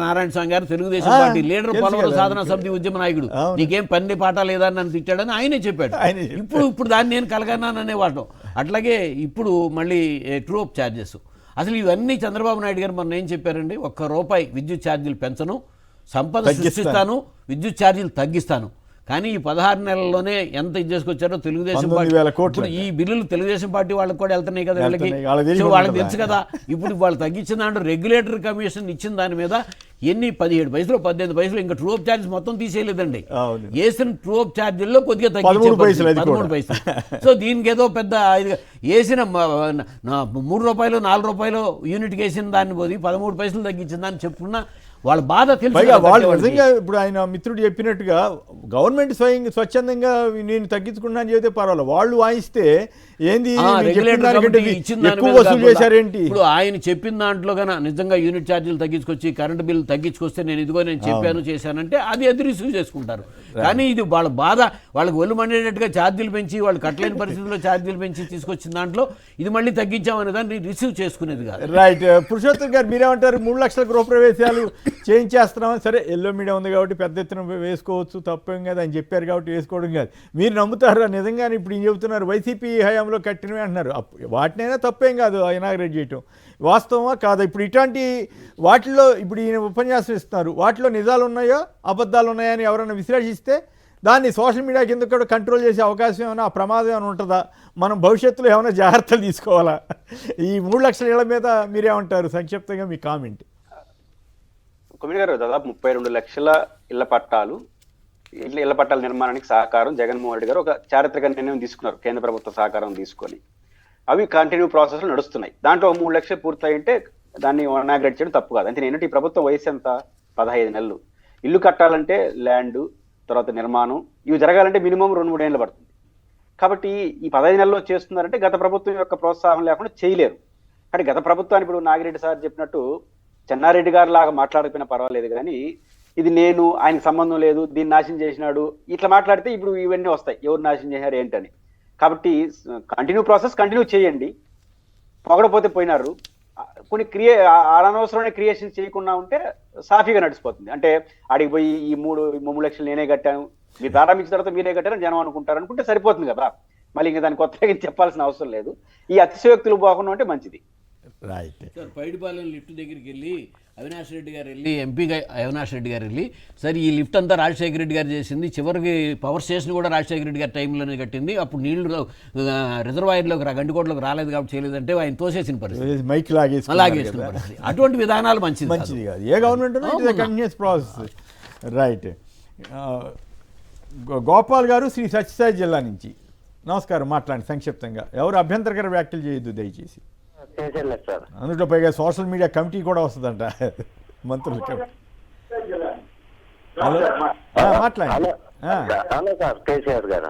నారాయణ స్వామి గారు తెలుగుదేశం పార్టీ లీడర్, పోలవరం సాధన సమితి ఉద్యమ నాయకుడు, నీకేం పని పాట లేదా అని తిట్టాడని ఆయనే చెప్పాడు. ఇప్పుడు దాన్ని నేను కలగన్నాననే వాటం. అట్లాగే ఇప్పుడు మళ్ళీ ట్రూ అప్ ఛార్జెస్, అసలు ఇవన్నీ చంద్రబాబు నాయుడు గారు మొన్న ఏం చెప్పారండి, ₹1 విద్యుత్ ఛార్జీలు పెంచను, సంపద సృష్టిస్తాను, విద్యుత్ ఛార్జీలు తగ్గిస్తాను. కానీ ఈ 16 నెలల్లోనే ఎంత ఇది చేసుకొచ్చారో తెలుగుదేశం పార్టీ. ఈ బిల్లులు తెలుగుదేశం పార్టీ వాళ్ళకి కూడా వెళ్తున్నాయి కదా, వాళ్ళకి తెలుసు కదా. ఇప్పుడు వాళ్ళు తగ్గించిన దాంట్లో రెగ్యులేటరీ కమిషన్ ఇచ్చిన దాని మీద ఎన్ని 17 పైసలు 18 పైసలు, ఇంకా ట్రూ అప్ ఛార్జెస్ మొత్తం తీసేయలేదండి. వేసిన ట్రూ అప్ ఛార్జీల్లో కొద్దిగా తగ్గించే 13 పైసలు. సో దీనికి ఏదో పెద్ద వేసిన ₹3 ₹4 యూనిట్కి వేసిన దాన్ని పోయి 13 పైసలు తగ్గించిన దాన్ని చెప్పుకున్నా వాళ్ళ బాధ తెలుసు పైగా కదా వాళ్ళు కట్టేవాళ్ళకి. నిజంగా ఇప్పుడు ఆయన మిత్రుడు చెప్పినట్టుగా గవర్నమెంట్ స్వచ్ఛందంగా నేను తగ్గించుకున్నా అని చెబితే పర్వాలేదు, వాళ్ళు వాయిస్తే ఏంది ఆ, మీరు చెప్పిన రెగ్యులేటర్ దానికంటే కమిటీ ఇచ్చిన దాని ఎక్కువ మీద వసూలు కాకుండా చేశారేంటి? ఇప్పుడు ఆయన చెప్పిన దాంట్లో కన్నా నిజంగా యూనిట్ ఛార్జీలు తగ్గించుకొచ్చి కరెంట్ బిల్లు తగ్గించుకొస్తే నేను చెప్పాను చేశానంటే అది ఎదురు రిసీవ్ చేసుకుంటారు. కానీ ఇది వాళ్ళ బాధ, వాళ్ళకి ఒళ్ళు మండేటట్టుగా ఛార్జీలు పెంచి వాళ్ళు కట్టలేని పరిస్థితుల్లో ఛార్జీలు పెంచి తీసుకొచ్చిన దాంట్లో ఇది మళ్ళీ తగ్గించామనే దాన్ని రిసీవ్ చేసుకునేది కాదు. రైట్. పురుషోత్తం గారు మీరేమంటారు? 3 లక్షల గృహప్రవేశాలు చేయించేస్తున్నాం, సరే ఎల్లో మీడియా ఉంది కాబట్టి పెద్ద ఎత్తున వేసుకోవచ్చు, తప్పేం కాదు అని చెప్పారు కాబట్టి వేసుకోవడం కాదు. మీరు నమ్ముతారా నిజంగానే? ఇప్పుడు ఏం చెబుతున్నారు, వైసీపీ హయాంలో కట్టినవి అంటున్నారు, వాటినైనా తప్పేం కాదు ఇనాగ్రేట్ చేయటం, వాస్తవమా కాదా? ఇప్పుడు ఇట్లాంటి వాటిల్లో ఇప్పుడు ఈయన ఉపన్యాసం ఇస్తున్నారు, వాటిలో నిజాలు ఉన్నాయో అబద్ధాలు ఉన్నాయని ఎవరైనా విశ్లేషిస్తే దాన్ని సోషల్ మీడియా కింద కూడా కంట్రోల్ చేసే అవకాశం ఏమైనా, ఆ ప్రమాదం ఏమైనా ఉంటుందా? మనం భవిష్యత్తులో ఏమైనా జాగ్రత్తలు తీసుకోవాలా? ఈ 3 లక్షల ఇళ్ల మీద మీరేమంటారు? సంక్షిప్తంగా మీ కామెంట్. కొమ్మిడి గారు, దాదాపు 32 లక్షల ఇళ్ల పట్టాలు నిర్మాణానికి సహకారం జగన్మోహన్ రెడ్డి గారు ఒక చారిత్రక నిర్ణయం తీసుకున్నారు, కేంద్ర ప్రభుత్వ సహకారం తీసుకొని. అవి కంటిన్యూ ప్రాసెస్లో నడుస్తున్నాయి. దాంట్లో 3 లక్షలు పూర్తయింటే దాన్ని ఇనాగ్రేట్ చేయడం తప్పు కాదు. అంటే ఏంటంటే ఈ ప్రభుత్వం వయసు ఎంత? 15 నెలలు. ఇల్లు కట్టాలంటే ల్యాండ్, తర్వాత నిర్మాణం, ఇవి జరగాలంటే మినిమం 2-3 ఏళ్ళు పడుతుంది. కాబట్టి ఈ 15 నెలల్లో చేస్తున్నారంటే గత ప్రభుత్వం యొక్క ప్రోత్సాహం లేకుండా చేయలేరు. అంటే గత ప్రభుత్వాన్ని ఇప్పుడు నాగిరెడ్డి సార్ చెప్పినట్టు చెన్నారెడ్డి గారు లాగా మాట్లాడకపోయినా పర్వాలేదు, కానీ ఇది నేను ఆయనకు సంబంధం లేదు, దీన్ని నాశనం చేసినాడు, ఇట్లా మాట్లాడితే ఇప్పుడు ఇవన్నీ వస్తాయి, ఎవరు నాశనం చేశారు ఏంటని. కాబట్టి కంటిన్యూ ప్రాసెస్ కంటిన్యూ చేయండి. పొగడపోతే పోయినారు. కొన్ని అనవసరమైన క్రియేషన్ చేయకుండా ఉంటే సాఫీగా నడిచిపోతుంది. అంటే ఆడికి పోయి ఈ 3 లక్షలు నేనే కట్టాను, మీరు ప్రారంభించిన తర్వాత మీరే కట్టారని జనం అనుకుంటారు అనుకుంటే సరిపోతుంది కదా. మళ్ళీ ఇంకా దాన్ని కొత్తగా చెప్పాల్సిన అవసరం లేదు. ఈ అతిశయోక్తులు పోకుండా ఉంటే మంచిది. రైట్. సార్ పైడిపాలెం లిఫ్ట్ దగ్గరికి వెళ్ళి అవినాష్ రెడ్డి గారు వెళ్ళి ఎంపీగా అవినాష్ రెడ్డి గారు వెళ్ళి, సరే ఈ లిఫ్ట్ అంతా రాజశేఖర రెడ్డి గారు చేసింది, చివరికి పవర్ స్టేషన్ కూడా రాజశేఖర రెడ్డి గారి టైంలోనే కట్టింది, అప్పుడు నీళ్లు రిజర్వాయర్లోకి గండికోటలోకి రాలేదు కాబట్టి చేయలేదంటే ఆయన తోసేసిన పరిస్థితి, మైక్ లాగేసిన పరిస్థితి. అటువంటి విధానాలు మంచిది కాదు. ఏ government continuous process. Right. Gopal గారు శ్రీ సత్యసాయి జిల్లా నుంచి, నమస్కారం. మాట్లాడండి సంక్షిప్తంగా. ఎవరు అభ్యంతరకర వ్యాఖ్యలు చేయొద్దు దయచేసి. అందులో పైగా సోషల్ మీడియా కమిటీ కూడా వస్తుందంట, మంత్రుల కమిటీ. హలో, మాట్లాడండి. హలో సార్, కేసీఆర్ గారు.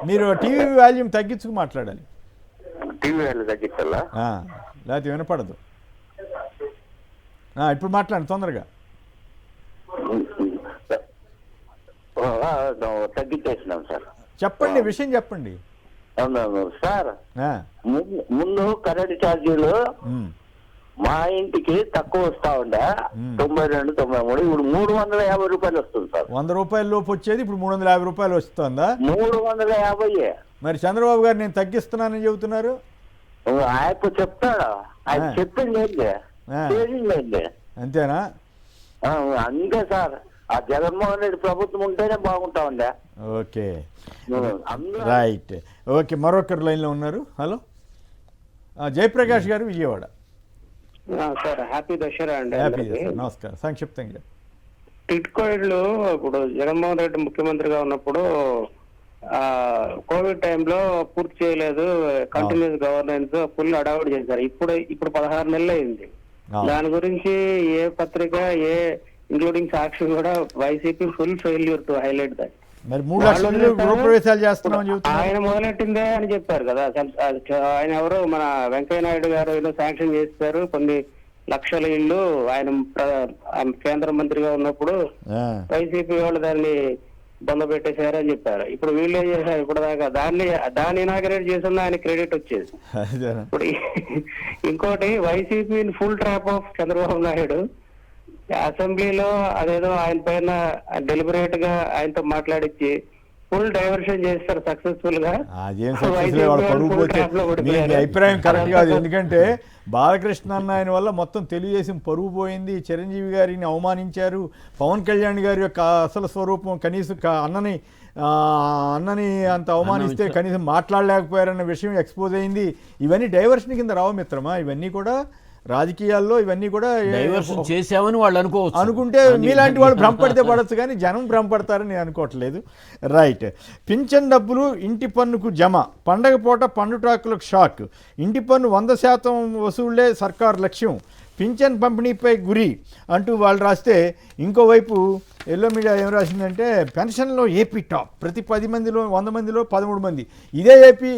మీరు టీవీ వాల్యూమ్ తగ్గించుకు మాట్లాడాలి. టీవీ వాళ్ళు తగ్గించాలా? లేకపోతే వినపడదు. ఇప్పుడు మాట్లాడండి తొందరగా. తగ్గించేసినాం సార్. చెప్పండి, విషయం చెప్పండి. అవునవును సార్, ముందు కరెంట్ ఛార్జీలు మా ఇంటికి తక్కువ వస్తా ఉండే 92, 93, ఇప్పుడు 350 రూపాయలు వస్తుంది సార్. 100 రూపాయల లోపు వచ్చేది ఇప్పుడు 350 రూపాయలు వస్తుందా? 350. మరి చంద్రబాబు గారు నేను తగ్గిస్తున్నానని చెబుతున్నారు. ఆయన చెప్తాడా? ఆయన చెప్పింది ఏంటి? అంతేనా? అంతే సార్. ఆ జగన్మోహన్ రెడ్డి ప్రభుత్వం ఉంటేనే బాగుంటా ఉండే. Okay, right. ఓకే, మరొకరు లైన్లో ఉన్నారు. హలో, జయప్రకాష్ గారు, విజయవాడ. సార్, హ్యాపీ దసరా అండి. హ్యాపీ దసరా. నమస్కారం. సంక్షిప్తంగా. టిట్కో ఇళ్ళు ఇప్పుడు జగన్మోహన్ రెడ్డి ముఖ్యమంత్రిగా ఉన్నప్పుడు కోవిడ్ టైంలో పూర్తి చేయలేదు, కంటిన్యూస్ గవర్నెన్స్ ఫుల్ అడావుడ్ చేశారు. ఇప్పుడు 16 నెలలు అయింది. దాని గురించి ఏ పత్రిక, ఇంక్లూడింగ్ సాక్షి కూడా YCP full failure to highlight that. మరి 3 లక్షలు గృహప్రవేశాలు చేస్తున్నామని చెబుతున్నారు. ఆయన మొదలెట్టిందే అని చెప్పారు కదా. ఆయన ఎవరు, మన వెంకయ్య నాయుడు గారు ఏదో శాంక్షన్ చేస్తారు కొన్ని లక్షల ఇళ్ళు. ఆయన కేంద్ర మంత్రిగా ఉన్నప్పుడు వైసీపీ వాళ్ళు దాన్ని బొంద పెట్టేశారు అని చెప్పారు. ఇప్పుడు వీళ్ళు ఏం చేశారు? ఇప్పుడు దాకా దాన్ని ఇనాగరేట్ చేసిన ఆయన క్రెడిట్ వచ్చేది. ఇప్పుడు ఇంకోటి, YCP full trap of Chandrababu Naidu అసెంబ్లీలో అదేదో ఆయన పైన డెలిబరేట్ గా ఆయనతో మాట్లాడించి ఫుల్ డైవర్షన్ చేస్తారు సక్సెస్ఫుల్ గా. మీ అభిప్రాయం కరెక్ట్ కాదు. ఎందుకంటే బాలకృష్ణ అన్న ఆయన వల్ల మొత్తం తెలుగుదేశం పరువు పోయింది. చిరంజీవి గారిని అవమానించారు. పవన్ కళ్యాణ్ గారి యొక్క అసలు స్వరూపం కనీసం అన్నని అంత అవమానిస్తే కనీసం మాట్లాడలేకపోయారన్న విషయం ఎక్స్పోజ్ అయింది. ఇవన్నీ డైవర్షన్ కింద రావు మిత్రమా. ఇవన్నీ కూడా రాజకీయాల్లో ఇవన్నీ కూడా డైవర్షన్ చేసామని వాళ్ళు అనుకుంటే మీలాంటి వాళ్ళు భ్రమపడితే పడవచ్చు, కానీ జనం భ్రమపడతారని నేను అనుకోవట్లేదు. రైట్. పింఛన్ డబ్బులు ఇంటి పన్నుకు జమ, పండగ పూట పండుటాకులకు షాక్. ఇంటి పన్ను 100% వసూళ్లే సర్కారు లక్ష్యం. పింఛన్ పంపిణీపై గురి అంటూ వాళ్ళు రాస్తే, ఇంకోవైపు ఎల్లో మీడియా ఏం రాసిందంటే పెన్షన్లో ఏపీ టాప్, ప్రతి 10 మందిలో 100 మందిలో 13 మంది.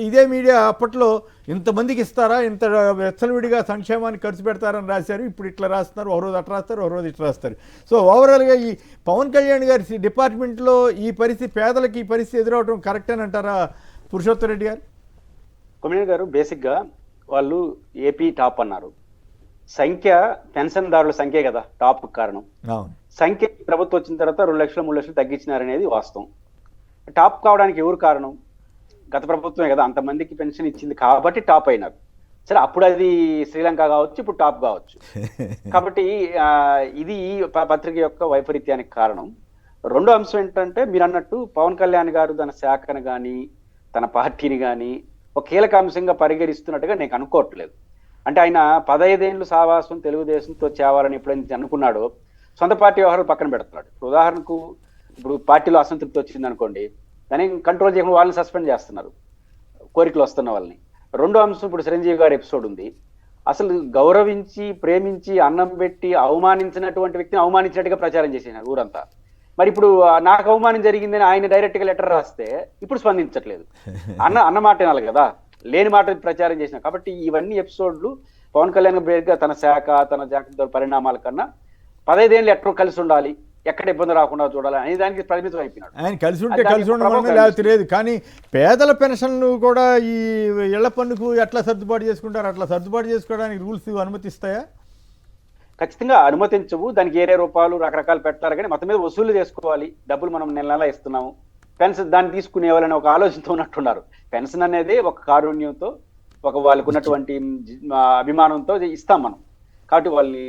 ఇదే మీడియా అప్పట్లో ఇంతమందికి ఇస్తారా, ఇంత వెచ్చలవిడిగా సంక్షేమాన్ని ఖర్చు పెడతారని రాశారు. ఇప్పుడు ఇట్లా రాస్తున్నారు, ఒక రోజు అట్లా రాస్తారు, ఒక రోజు ఇట్లా రాస్తారు. సో ఓవరాల్గా ఈ పవన్ కళ్యాణ్ గారి డిపార్ట్మెంట్లో ఈ పరిస్థితి, పేదలకి ఈ పరిస్థితి ఎదురవడం కరెక్ట్ అని అంటారా పురుషోత్తమ్ రెడ్డి గారు? కొమ్మినేని గారు, బేసిక్గా వాళ్ళు ఏపీ టాప్ అన్నారు. సంఖ్య పెన్షన్దారుల సంఖ్య కదా టాప్ కారణం. సంఖ్య ప్రభుత్వం వచ్చిన తర్వాత 2 లక్షలు 3 లక్షలు తగ్గించినారనేది వాస్తవం. టాప్ కావడానికి ఎవరు కారణం? గత ప్రభుత్వమే కదా అంతమందికి పెన్షన్ ఇచ్చింది కాబట్టి టాప్ అయినారు. సరే, అప్పుడు అది శ్రీలంక కావచ్చు, ఇప్పుడు టాప్ కావచ్చు. కాబట్టి ఇది పత్రిక యొక్క వైపరీత్యానికి కారణం. రెండో అంశం ఏంటంటే, మీరు అన్నట్టు పవన్ కళ్యాణ్ గారు తన శాఖను కానీ తన పార్టీని కానీ ఒక కీలక అంశంగా పరిగణిస్తున్నట్టుగా నేను అనుకోవట్లేదు. అంటే ఆయన 15 ఏళ్ళు సావాసం తెలుగుదేశంతో చేవాలని ఎప్పుడైతే అనుకున్నాడో సొంత పార్టీ వ్యవహారాలు పక్కన పెడుతున్నాడు. ఉదాహరణకు ఇప్పుడు పార్టీలో అసంతృప్తి వచ్చింది అనుకోండి, దాన్ని కంట్రోల్ చేయకుండా వాళ్ళని సస్పెండ్ చేస్తున్నారు, కోరికలు వస్తున్న వాళ్ళని. రెండో అంశం, ఇప్పుడు చిరంజీవి గారి ఎపిసోడ్ ఉంది. అసలు గౌరవించి ప్రేమించి అన్నం పెట్టి అవమానించినటువంటి వ్యక్తిని అవమానించినట్టుగా ప్రచారం చేసినారు ఊరంతా. మరి ఇప్పుడు నాకు అవమానం జరిగిందని ఆయన డైరెక్ట్గా లెటర్ రాస్తే ఇప్పుడు స్పందించట్లేదు. అన్న మాట వినాలి కదా, లేని మాట ప్రచారం చేసిన. కాబట్టి ఇవన్నీ ఎపిసోడ్లు పవన్ కళ్యాణ్ బేర్గా తన శాఖ తన జాగ్రత్త పరిణామాల కన్నా 15 ఏళ్ళు ఎట్లా కలిసి ఉండాలి, ఎక్కడ ఇబ్బంది రాకుండా చూడాలి అనే దానికి పరిమితం అయిపోయినాడు. ఆయన కలిసి ఉంటే కలిసి ఉండడం లేకపోతే లేదు. కానీ పేదల పెన్షన్లు కూడా ఈ ఇళ్ల పన్నుకు ఎట్లా సర్దుబాటు చేసుకుంటారు? అట్లా సర్దుబాటు చేసుకోవడానికి రూల్స్ అనుమతిస్తాయా? ఖచ్చితంగా అనుమతించవు. దానికి ఏరే రూపాయలు రకరకాలు పెట్టారు, కానీ మొత్తం మీద వసూలు చేసుకోవాలి. డబ్బులు మనం నెల నెలా ఇస్తున్నాము, పెన్షన్ దాన్ని తీసుకునే వాళ్ళని ఒక ఆలోచనతో ఉన్నట్టున్నారు. పెన్షన్ అనేది ఒక కారుణ్యంతో, ఒక వాళ్ళకు ఉన్నటువంటి అభిమానంతో ఇస్తాం మనం. కాబట్టి వాళ్ళని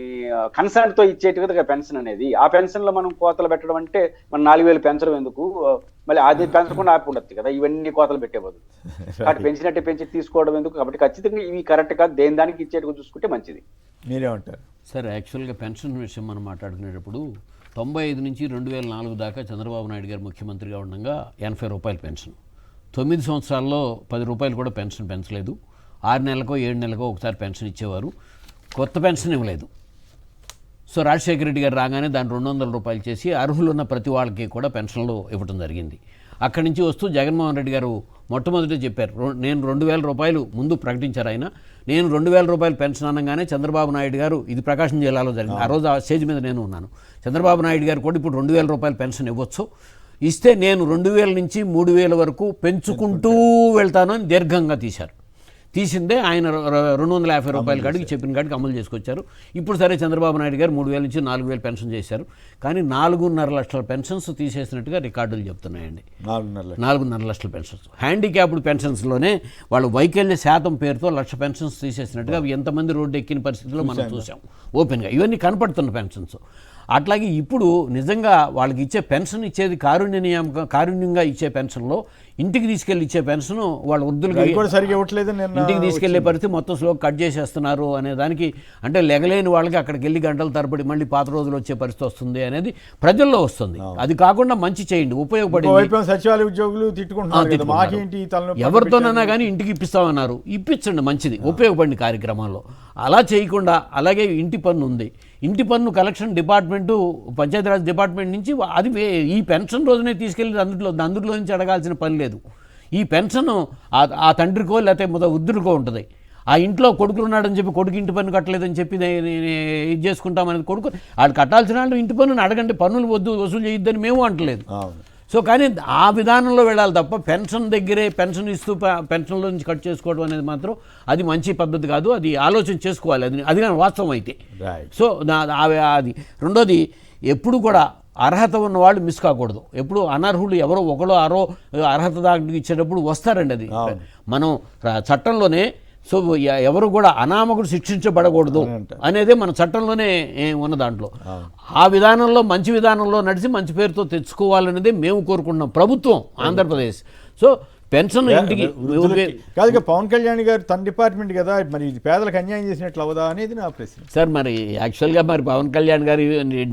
కన్సర్న్తో ఇచ్చేట్టుగా పెన్షన్ అనేది. ఆ పెన్షన్లో మనం కోతలు పెట్టడం అంటే మనం 4,000 పెంచడం ఎందుకు, మళ్ళీ అది పెంచకుండా ఆపి ఉండొచ్చు కదా ఇవన్నీ కోతలు పెట్టే బదులు. కాబట్టి పెంచినట్టే పెంచి తీసుకోవడం ఎందుకు? కాబట్టి ఖచ్చితంగా ఇవి కరెక్ట్ కాదు, దేని దానికి ఇచ్చేట్టుగా చూసుకుంటే మంచిది. మీరేమంటారు? సార్, యాక్చువల్గా పెన్షన్ విషయం మనం మాట్లాడుకునేటప్పుడు 95 నుంచి 2004 దాకా చంద్రబాబు నాయుడు గారు ముఖ్యమంత్రిగా ఉండగా 80 రూపాయలు పెన్షన్. 9 సంవత్సరాల్లో 10 రూపాయలు కూడా పెన్షన్ పెంచలేదు. 6 నెలలకో 7 నెలలకో ఒకసారి పెన్షన్ ఇచ్చేవారు, కొత్త పెన్షన్ ఇవ్వలేదు. సో రాజశేఖర రెడ్డి గారు రాగానే దాన్ని 200 రూపాయలు చేసి అర్హులున్న ప్రతి వాళ్ళకి కూడా పెన్షన్లు ఇవ్వడం జరిగింది. అక్కడి నుంచి వస్తూ జగన్మోహన్ రెడ్డి గారు మొట్టమొదటి చెప్పారు, నేను 2,000 రూపాయలు ముందు ప్రకటించారు ఆయన. నేను 2,000 రూపాయలు పెన్షన్ అనగానే చంద్రబాబు నాయుడు గారు, ఇది ప్రకాశం జిల్లాలో జరిగింది, ఆ రోజు ఆ స్టేజ్ మీద నేను ఉన్నాను, చంద్రబాబు నాయుడు గారు కూడా ఇప్పుడు 2,000 రూపాయలు పెన్షన్ ఇవ్వచ్చు, ఇస్తే నేను 2,000 నుంచి 3,000 వరకు పెంచుకుంటూ వెళ్తాను అని దీర్ఘంగా తీసిందే ఆయన 250 రూపాయల కాడికి చెప్పిన కాడికి అమలు చేసుకొచ్చారు. ఇప్పుడు సరే చంద్రబాబు నాయుడు గారు 3,000 నుంచి 4,000 పెన్షన్ చేశారు. కానీ 4.5 లక్షల పెన్షన్స్ తీసేసినట్టుగా రికార్డులు చెప్తున్నాయండి. 4.5 లక్షల పెన్షన్స్, హ్యాండిక్యాప్డ్ పెన్షన్స్లోనే వాళ్ళు వైకల్య శాతం పేరుతో 1,00,000 పెన్షన్స్ తీసేసినట్టుగా అవి ఎంతమంది రోడ్డు ఎక్కిన పరిస్థితిలో మనం చూసాం ఓపెన్గా. ఇవన్నీ కనపడుతున్న పెన్షన్స్. అట్లాగే ఇప్పుడు నిజంగా వాళ్ళకి ఇచ్చే పెన్షన్ ఇచ్చేది కారుణ్యంగా ఇచ్చే పెన్షన్లో ఇంటికి తీసుకెళ్ళి ఇచ్చే పెన్షన్ వాళ్ళ వృద్ధులకి ఇంటికి తీసుకెళ్లే పరిస్థితి మొత్తం స్లో కట్ చేసేస్తున్నారు అనే దానికి, అంటే లెగలేని వాళ్ళకి అక్కడికి వెళ్ళి గంటల తరబడి మళ్ళీ పాత రోజులు వచ్చే పరిస్థితి వస్తుంది అనేది ప్రజల్లో వస్తుంది. అది కాకుండా మంచి చేయండి, ఉపయోగపడింది. సచివాలయ ఉద్యోగులు తిట్టుకుంటున్నారు, ఎవరితోనైనా కానీ ఇంటికి ఇప్పిస్తామన్నారు, ఇప్పించండి, మంచిది, ఉపయోగపడిన కార్యక్రమాల్లో. అలా చేయకుండా, అలాగే ఇంటి పన్ను ఉంది, ఇంటి పన్ను కలెక్షన్ డిపార్ట్మెంటు పంచాయతీరాజ్ డిపార్ట్మెంట్ నుంచి అది ఈ పెన్షన్ రోజునే తీసుకెళ్ళి అందులో నుంచి అడగాల్సిన పని లేదు. ఈ పెన్షన్ ఆ తండ్రికో లేకపోతే వృద్ధుడికో ఉంటుంది. ఆ ఇంట్లో కొడుకులు ఉన్నాడని చెప్పి కొడుకు ఇంటి పన్ను కట్టలేదని చెప్పి ఇది చేసుకుంటామనేది కొడుకు వాళ్ళు కట్టాల్సిన వాళ్ళు ఇంటి పన్నుని అడగండి, పన్నులు వసూలు చేయొద్దని మేము అంటలేదు. సో కానీ ఆ విధానంలో వెళ్ళాలి తప్ప పెన్షన్ దగ్గరే పెన్షన్ ఇస్తూ పెన్షన్లో నుంచి కట్ చేసుకోవడం అనేది మాత్రం అది మంచి పద్ధతి కాదు. అది ఆలోచన చేసుకోవాలి, అది కానీ వాస్తవం అయితే. సో అది రెండోది, ఎప్పుడు కూడా అర్హత ఉన్న వాళ్ళు మిస్ కాకూడదు. ఎప్పుడు అనర్హులు ఎవరో ఒకరో అర్హత దాకా ఇచ్చేటప్పుడు వస్తారండి. అది మనం చట్టంలోనే, సో ఎవరు కూడా అనామకుడు శిక్షించబడకూడదు అనేదే మన చట్టంలోనే ఉన్న దాంట్లో. ఆ విధానంలో మంచి విధానంలో నడిచి మంచి పేరుతో తెచ్చుకోవాలనేదే మేము కోరుకుంటున్నాం ప్రభుత్వం ఆంధ్రప్రదేశ్. సో పెన్షన్ ఇంటికి కాదు పవన్ కళ్యాణ్ గారు తన డిపార్ట్మెంట్ కదా, మరి ఇది పేదలకు అన్యాయం చేసినట్లు అవదా అనేది నా ప్రశ్న. సార్ మరి యాక్చువల్గా మరి పవన్ కళ్యాణ్ గారి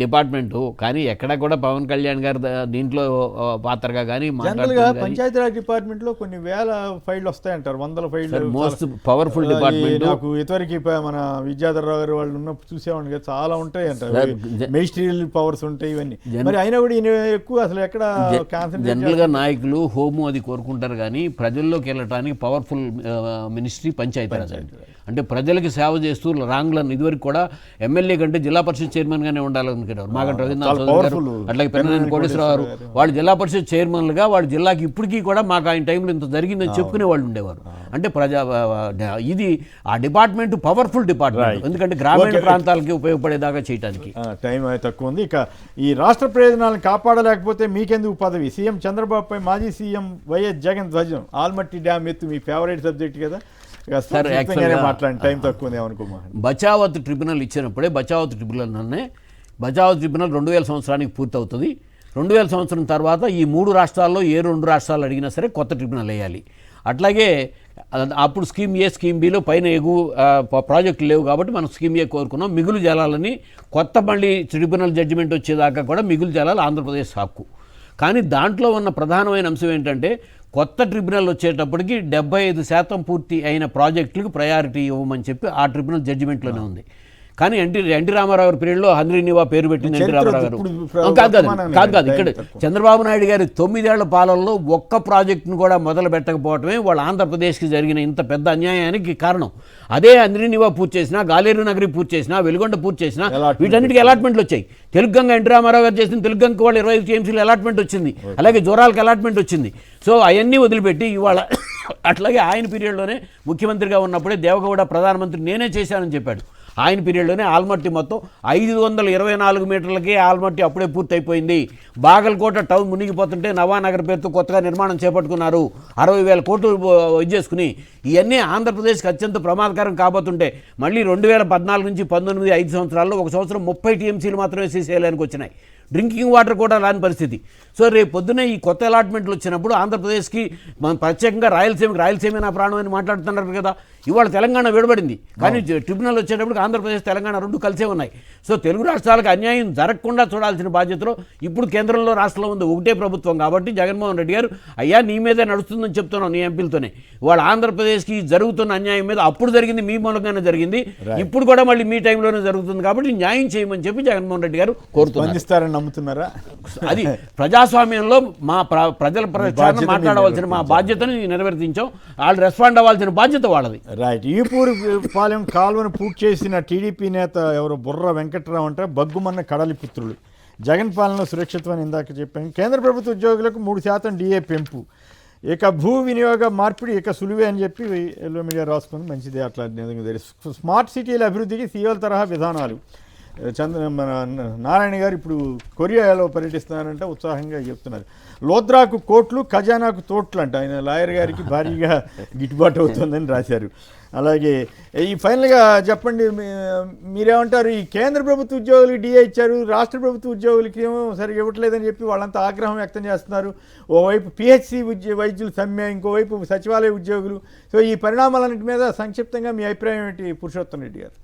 డిపార్ట్మెంటు, కానీ ఎక్కడ కూడా పవన్ కళ్యాణ్ గారు దీంట్లో పాత్రగా కానీ జనరల్గా పంచాయతీరాజ్ డిపార్ట్మెంట్ లో కొన్ని వేల ఫైళ్ళు వస్తాయంటారు, వందల ఫైళ్ళు. Most powerful department. నాకు ఇదివరకు మన విద్యాధరరావు గారు వాళ్ళు ఉన్నప్పుడు చూసేవాడిని కదా, చాలా ఉంటాయి అంటారు, మెజిస్ట్రియల్ పవర్స్ ఉంటాయి ఇవన్నీ. మరి అయినా కూడా ఈయన ఎక్కువ అసలు ఎక్కడ జనరల్ గా నాయకులు హోము అది కోరుకుంటారు, కానీ ప్రజల్లోకి వెళ్ళటానికి పవర్ఫుల్ మినిస్ట్రీ పంచాయతీరాజ్. అంటే ప్రజలకి సేవ చేస్తూ రాంగ్లను ఇదివరకు కూడా ఎమ్మెల్యే కంటే జిల్లా పరిషత్ చైర్మన్ గానే ఉండాలనుకునేవారు. మాగంటి రవీంద్రనాథ్ చౌదరి గారు, అట్లాగే పెన్ననేని కోటేశ్వరరావు గారు, వాళ్ళు జిల్లా పరిషత్ చైర్మన్లుగా వాళ్ళ జిల్లాకి ఇప్పటికీ కూడా మాకు ఆయన టైంలో ఇంత జరిగిందని చెప్పుకునే వాళ్ళు ఉండేవారు. అంటే ఇది ఆ డిపార్ట్మెంట్ పవర్ఫుల్ డిపార్ట్మెంట్, ఎందుకంటే గ్రామీణ ప్రాంతాలకి ఉపయోగపడేదాకా చేయడానికి. టైం తక్కువ ఉంది. ఇక ఈ రాష్ట్ర ప్రయోజనాలను కాపాడలేకపోతే మీకెందుకు పదవి? సీఎం చంద్రబాబుపై మాజీ సీఎం వైఎస్ జగన్ ధ్వజం. ఆల్మట్టి డ్యామ్ ఎత్తు మీ ఫేవరెట్ సబ్జెక్ట్ కదా, మాట్లాడండి, టైం తక్కువ ఉంది అనుకోమా. బచావత్ ట్రిబ్యునల్ ఇచ్చినప్పుడే బచావత్ ట్రిబ్యునల్ 2000 సంవత్సరానికి పూర్తవుతుంది. 2000 సంవత్సరం తర్వాత ఈ 3 రాష్ట్రాల్లో ఏ 2 రాష్ట్రాలు అడిగినా సరే కొత్త ట్రిబ్యునల్ వేయాలి. అట్లాగే అప్పుడు స్కీమ్ ఏ స్కీమ్ బిలో పైన ప్రాజెక్టులు లేవు కాబట్టి మనం స్కీమ్ ఏ కోరుకున్నాం. మిగులు జలాలని కొత్త మళ్ళీ ట్రిబ్యునల్ జడ్జిమెంట్ వచ్చేదాకా కూడా మిగులు జలాలు ఆంధ్రప్రదేశ్ హక్కు. కానీ దాంట్లో ఉన్న ప్రధానమైన అంశం ఏంటంటే కొత్త ట్రిబ్యునల్ వచ్చేటప్పటికి 75% పూర్తి అయిన ప్రాజెక్టులకు ప్రయారిటీ ఇవ్వమని చెప్పి ఆ ట్రిబ్యునల్ జడ్జిమెంట్లోనే ఉంది. కానీ ఎన్టీ రామారావు గారి పీరియడ్లో హంద్రీనివా పేరు పెట్టింది ఎన్టీ రామారావు గారు. కాదు ఇక్కడ చంద్రబాబు నాయుడు గారి 9 ఏళ్ల పాలనలో ఒక్క ప్రాజెక్టును కూడా మొదలు పెట్టకపోవటమే వాళ్ళ ఆంధ్రప్రదేశ్కి జరిగిన ఇంత పెద్ద అన్యాయానికి కారణం. అదే హంద్రీనివా పూర్తి చేసినా, గాలేరు నగరి పూర్తి చేసినా, వెలుగొండ పూర్తి చేసినా వీటన్నిటికీ అలాట్మెంట్లు వచ్చాయి. తెలుగుగంగ ఎన్టీ రామారావు గారు చేసిన తెలుగుగంగకు వాళ్ళు 25 టీఎంసీలు అలాట్మెంట్ వచ్చింది, అలాగే జోరాలకు అలాట్మెంట్ వచ్చింది. సో అవన్నీ వదిలిపెట్టి ఇవాళ అట్లాగే ఆయన పీరియడ్లోనే ముఖ్యమంత్రిగా ఉన్నప్పుడే దేవగౌడ ప్రధానమంత్రి నేనే చేశానని చెప్పాడు. ఆయన పీరియడ్లోనే ఆల్మట్టి మొత్తం 524 మీటర్లకి ఆల్మట్టి అప్పుడే పూర్తయిపోయింది. బాగల్కోట టౌన్ మునిగిపోతుంటే నవానగర్ పేరుతో కొత్తగా నిర్మాణం చేపట్టుకున్నారు, 60,000 కోట్లు ఇచ్చేసుకుని. ఇవన్నీ ఆంధ్రప్రదేశ్కి అత్యంత ప్రమాదకరం కాబోతుంటే మళ్ళీ 2014 నుంచి 19 5 సంవత్సరాల్లో ఒక సంవత్సరం 30 టీఎంసీలు మాత్రమే శ్రీశైలానికి వచ్చినాయి. డ్రింకింగ్ వాటర్ కూడా రాని పరిస్థితి. సో రేపు పొద్దున ఈ కొత్త అలాట్మెంట్లు వచ్చినప్పుడు ఆంధ్రప్రదేశ్కి మనం ప్రత్యేకంగా రాయలసీమ నా ప్రాణం అని మాట్లాడుతున్నారు కదా. ఇవాళ తెలంగాణ విడబడింది, కానీ ట్రిబ్యునల్ వచ్చేటప్పుడు ఆంధ్రప్రదేశ్ తెలంగాణ 2 కలిసే ఉన్నాయి. సో తెలుగు రాష్ట్రాలకు అన్యాయం జరగకుండా చూడాల్సిన బాధ్యతలో ఇప్పుడు కేంద్రంలో రాష్ట్రంలో ఉంది ఒకటే ప్రభుత్వం కాబట్టి జగన్మోహన్ రెడ్డి గారు అయ్యా నీ మీదే నడుస్తుందని చెప్తున్నాం నీ ఎంపీలతోనే. వాళ్ళ ఆంధ్రప్రదేశ్కి జరుగుతున్న అన్యాయం మీద అప్పుడు జరిగింది మీ మూలంగానే జరిగింది, ఇప్పుడు కూడా మళ్ళీ మీ టైంలోనే జరుగుతుంది కాబట్టి న్యాయం చేయమని చెప్పి జగన్మోహన్ రెడ్డి గారు కోరుతున్నారు. నమ్ముతున్నారా? అది ప్రజాస్వామ్యంలో మా ప్రజల ప్రచారం మాట్లాడవలసిన మా బాధ్యతని నెరవేర్తించాం. వాళ్ళు రెస్పాండ్ అవ్వాల్సిన బాధ్యత వాళ్ళది. రైట్. ఈపూరు పాలెం కాలువను పూర్తి చేసిన టీడీపీ నేత ఎవరు బుర్ర వెంకట్రావు అంటే బగ్గుమన్న కడలి పుత్రులు. జగన్ పాలన సురక్షితం ఇందాక చెప్పాను. కేంద్ర ప్రభుత్వ ఉద్యోగులకు 3% డిఏ పెంపు, ఇక భూ వినియోగ మార్పిడి ఇక సులువే అని చెప్పి ఎల్లో మీడియా రాసుకుంది. మంచిదే, అట్లా తెలుసు. స్మార్ట్ సిటీల అభివృద్ధికి సీఎల్ తరహా విధానాలు. మన నారాయణ గారు ఇప్పుడు కొరియాలో పర్యటిస్తున్నారంటే ఉత్సాహంగా చెప్తున్నారు. లోద్రాకు కోట్లు, ఖజానాకు తోట్లు అంట. ఆయన లాయర్ గారికి భారీగా గిట్టుబాటు అవుతుందని రాశారు. అలాగే ఈ ఫైనల్గా చెప్పండి, మీరేమంటారు? ఈ కేంద్ర ప్రభుత్వ ఉద్యోగులకి డిఏ ఇచ్చారు, రాష్ట్ర ప్రభుత్వ ఉద్యోగులకి ఏమో సరిగ్గా ఇవ్వట్లేదని చెప్పి వాళ్ళంతా ఆగ్రహం వ్యక్తం చేస్తున్నారు. ఓవైపు పిహెచ్సి వైద్యులు సమ్మె, ఇంకోవైపు సచివాలయ ఉద్యోగులు. సో ఈ పరిణామాలన్నింటి మీద సంక్షిప్తంగా మీ అభిప్రాయం ఏంటి పురుషోత్తం రెడ్డి గారు?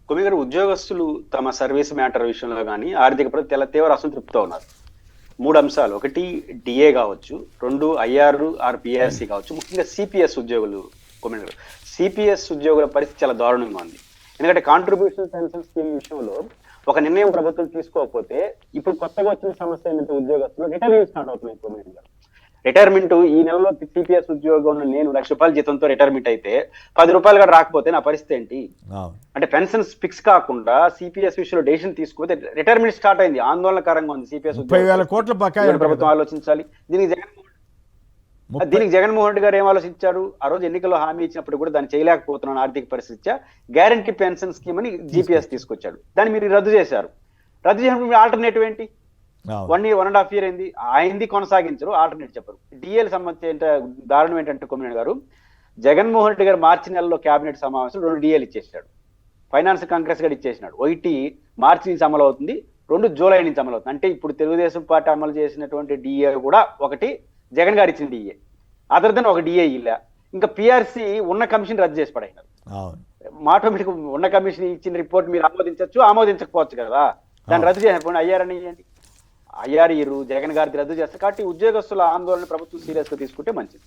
కొమ్మి గారు, ఉద్యోగస్తులు తమ సర్వీస్ మ్యాటర్ విషయంలో కానీ ఆర్థిక ప్రతి తీవ్ర అసంతృప్తితో ఉన్నారు. 3 అంశాలు. 1 డిఏ కావచ్చు, 2 ఐఆర్ ఆర్ పిఆర్సీ కావచ్చు, ముఖ్యంగా సిపిఎస్ ఉద్యోగులు. కొమ్మి గారు, సిపిఎస్ ఉద్యోగుల పరిస్థితి చాలా దారుణంగా ఉంది. ఎందుకంటే కాంట్రిబ్యూషన్ పెన్షన్ స్కీమ్ విషయంలో ఒక నిర్ణయం ప్రభుత్వం తీసుకోకపోతే ఇప్పుడు కొత్తగా వచ్చిన సమస్య ఏంటంటే ఉద్యోగస్తులు రిటైర్మెంట్ స్టార్ట్ అవుతున్నాయి. కొమ్మి గారు, రిటైర్మెంట్ ఈ నెలలో సిపిఎస్ ఉద్యోగంలో నేను ₹1,00,000 జీతంతో రిటైర్మెంట్ అయితే ₹10 కూడా రాకపోతే నా పరిస్థితి ఏంటి? అంటే పెన్షన్స్ ఫిక్స్ కాకుండా సిపిఎస్ విషయంలో డెసిషన్ తీసుకుంటే రిటైర్మెంట్ స్టార్ట్ అయింది. ఆందోళనకరంగా ఉంది. సిపిఎస్ 30,000 కోట్ల బకాయి ప్రభుత్వం ఆలోచించాలి. దీనికి జగన్మోహన్ రెడ్డి గారు ఏం ఆలోచించారు? ఆ రోజు ఎన్నికల్లో హామీ ఇచ్చినప్పుడు కూడా దాన్ని చేయలేకపోతున్నాను ఆర్థిక పరిస్థితి గ్యారంటీ పెన్షన్ స్కీమ్ అని జీపీఎస్ తీసుకొచ్చాడు. దాన్ని మీరు రద్దు చేశారు. రద్దు చేసినప్పుడు ఆల్టర్నేటివ్ ఏంటి? 1 year 1.5 year అయింది, ఆయనది కొనసాగించరు, ఆల్టర్నేట్ చెప్పరు. డిఎల్ సంబంధించి దారుణం ఏంటంటే కొమ్మినేని గారు, జగన్మోహన్ రెడ్డి గారు మార్చి నెలలో కేబినెట్ సమావేశం 2 డిఏలు ఇచ్చేసాడు. ఫైనాన్స్ కాంగ్రెస్ గారు ఇచ్చేసినాడు. 1 మార్చి నుంచి అమలు అవుతుంది, 2 జూలై నుంచి అమలు అవుతుంది. అంటే ఇప్పుడు తెలుగుదేశం పార్టీ అమలు చేసినటువంటి డిఏ కూడా 1 జగన్ గారు ఇచ్చిన డిఏ, అదర్ దెన్ ఒక డిఏ ఇలా, ఇంకా పిఆర్సీ ఉన్న కమిషన్ రద్దు చేసి పడైనారు. అవును. ఆటోమేటిక్ ఉన్న కమిషన్ ఇచ్చిన రిపోర్ట్ మీరు ఆమోదించవచ్చు, ఆమోదించకపోవచ్చు కదా, దాన్ని రద్దు చేయకపోయినా ఐఆర్ని ఇవ్వండి. ఐఆర్ జగన్ గారిది రద్దు చేస్తారు కాబట్టి ఉద్యోగస్తుల ఆందోళన ప్రభుత్వం సీరియస్ గా తీసుకుంటే మంచిది.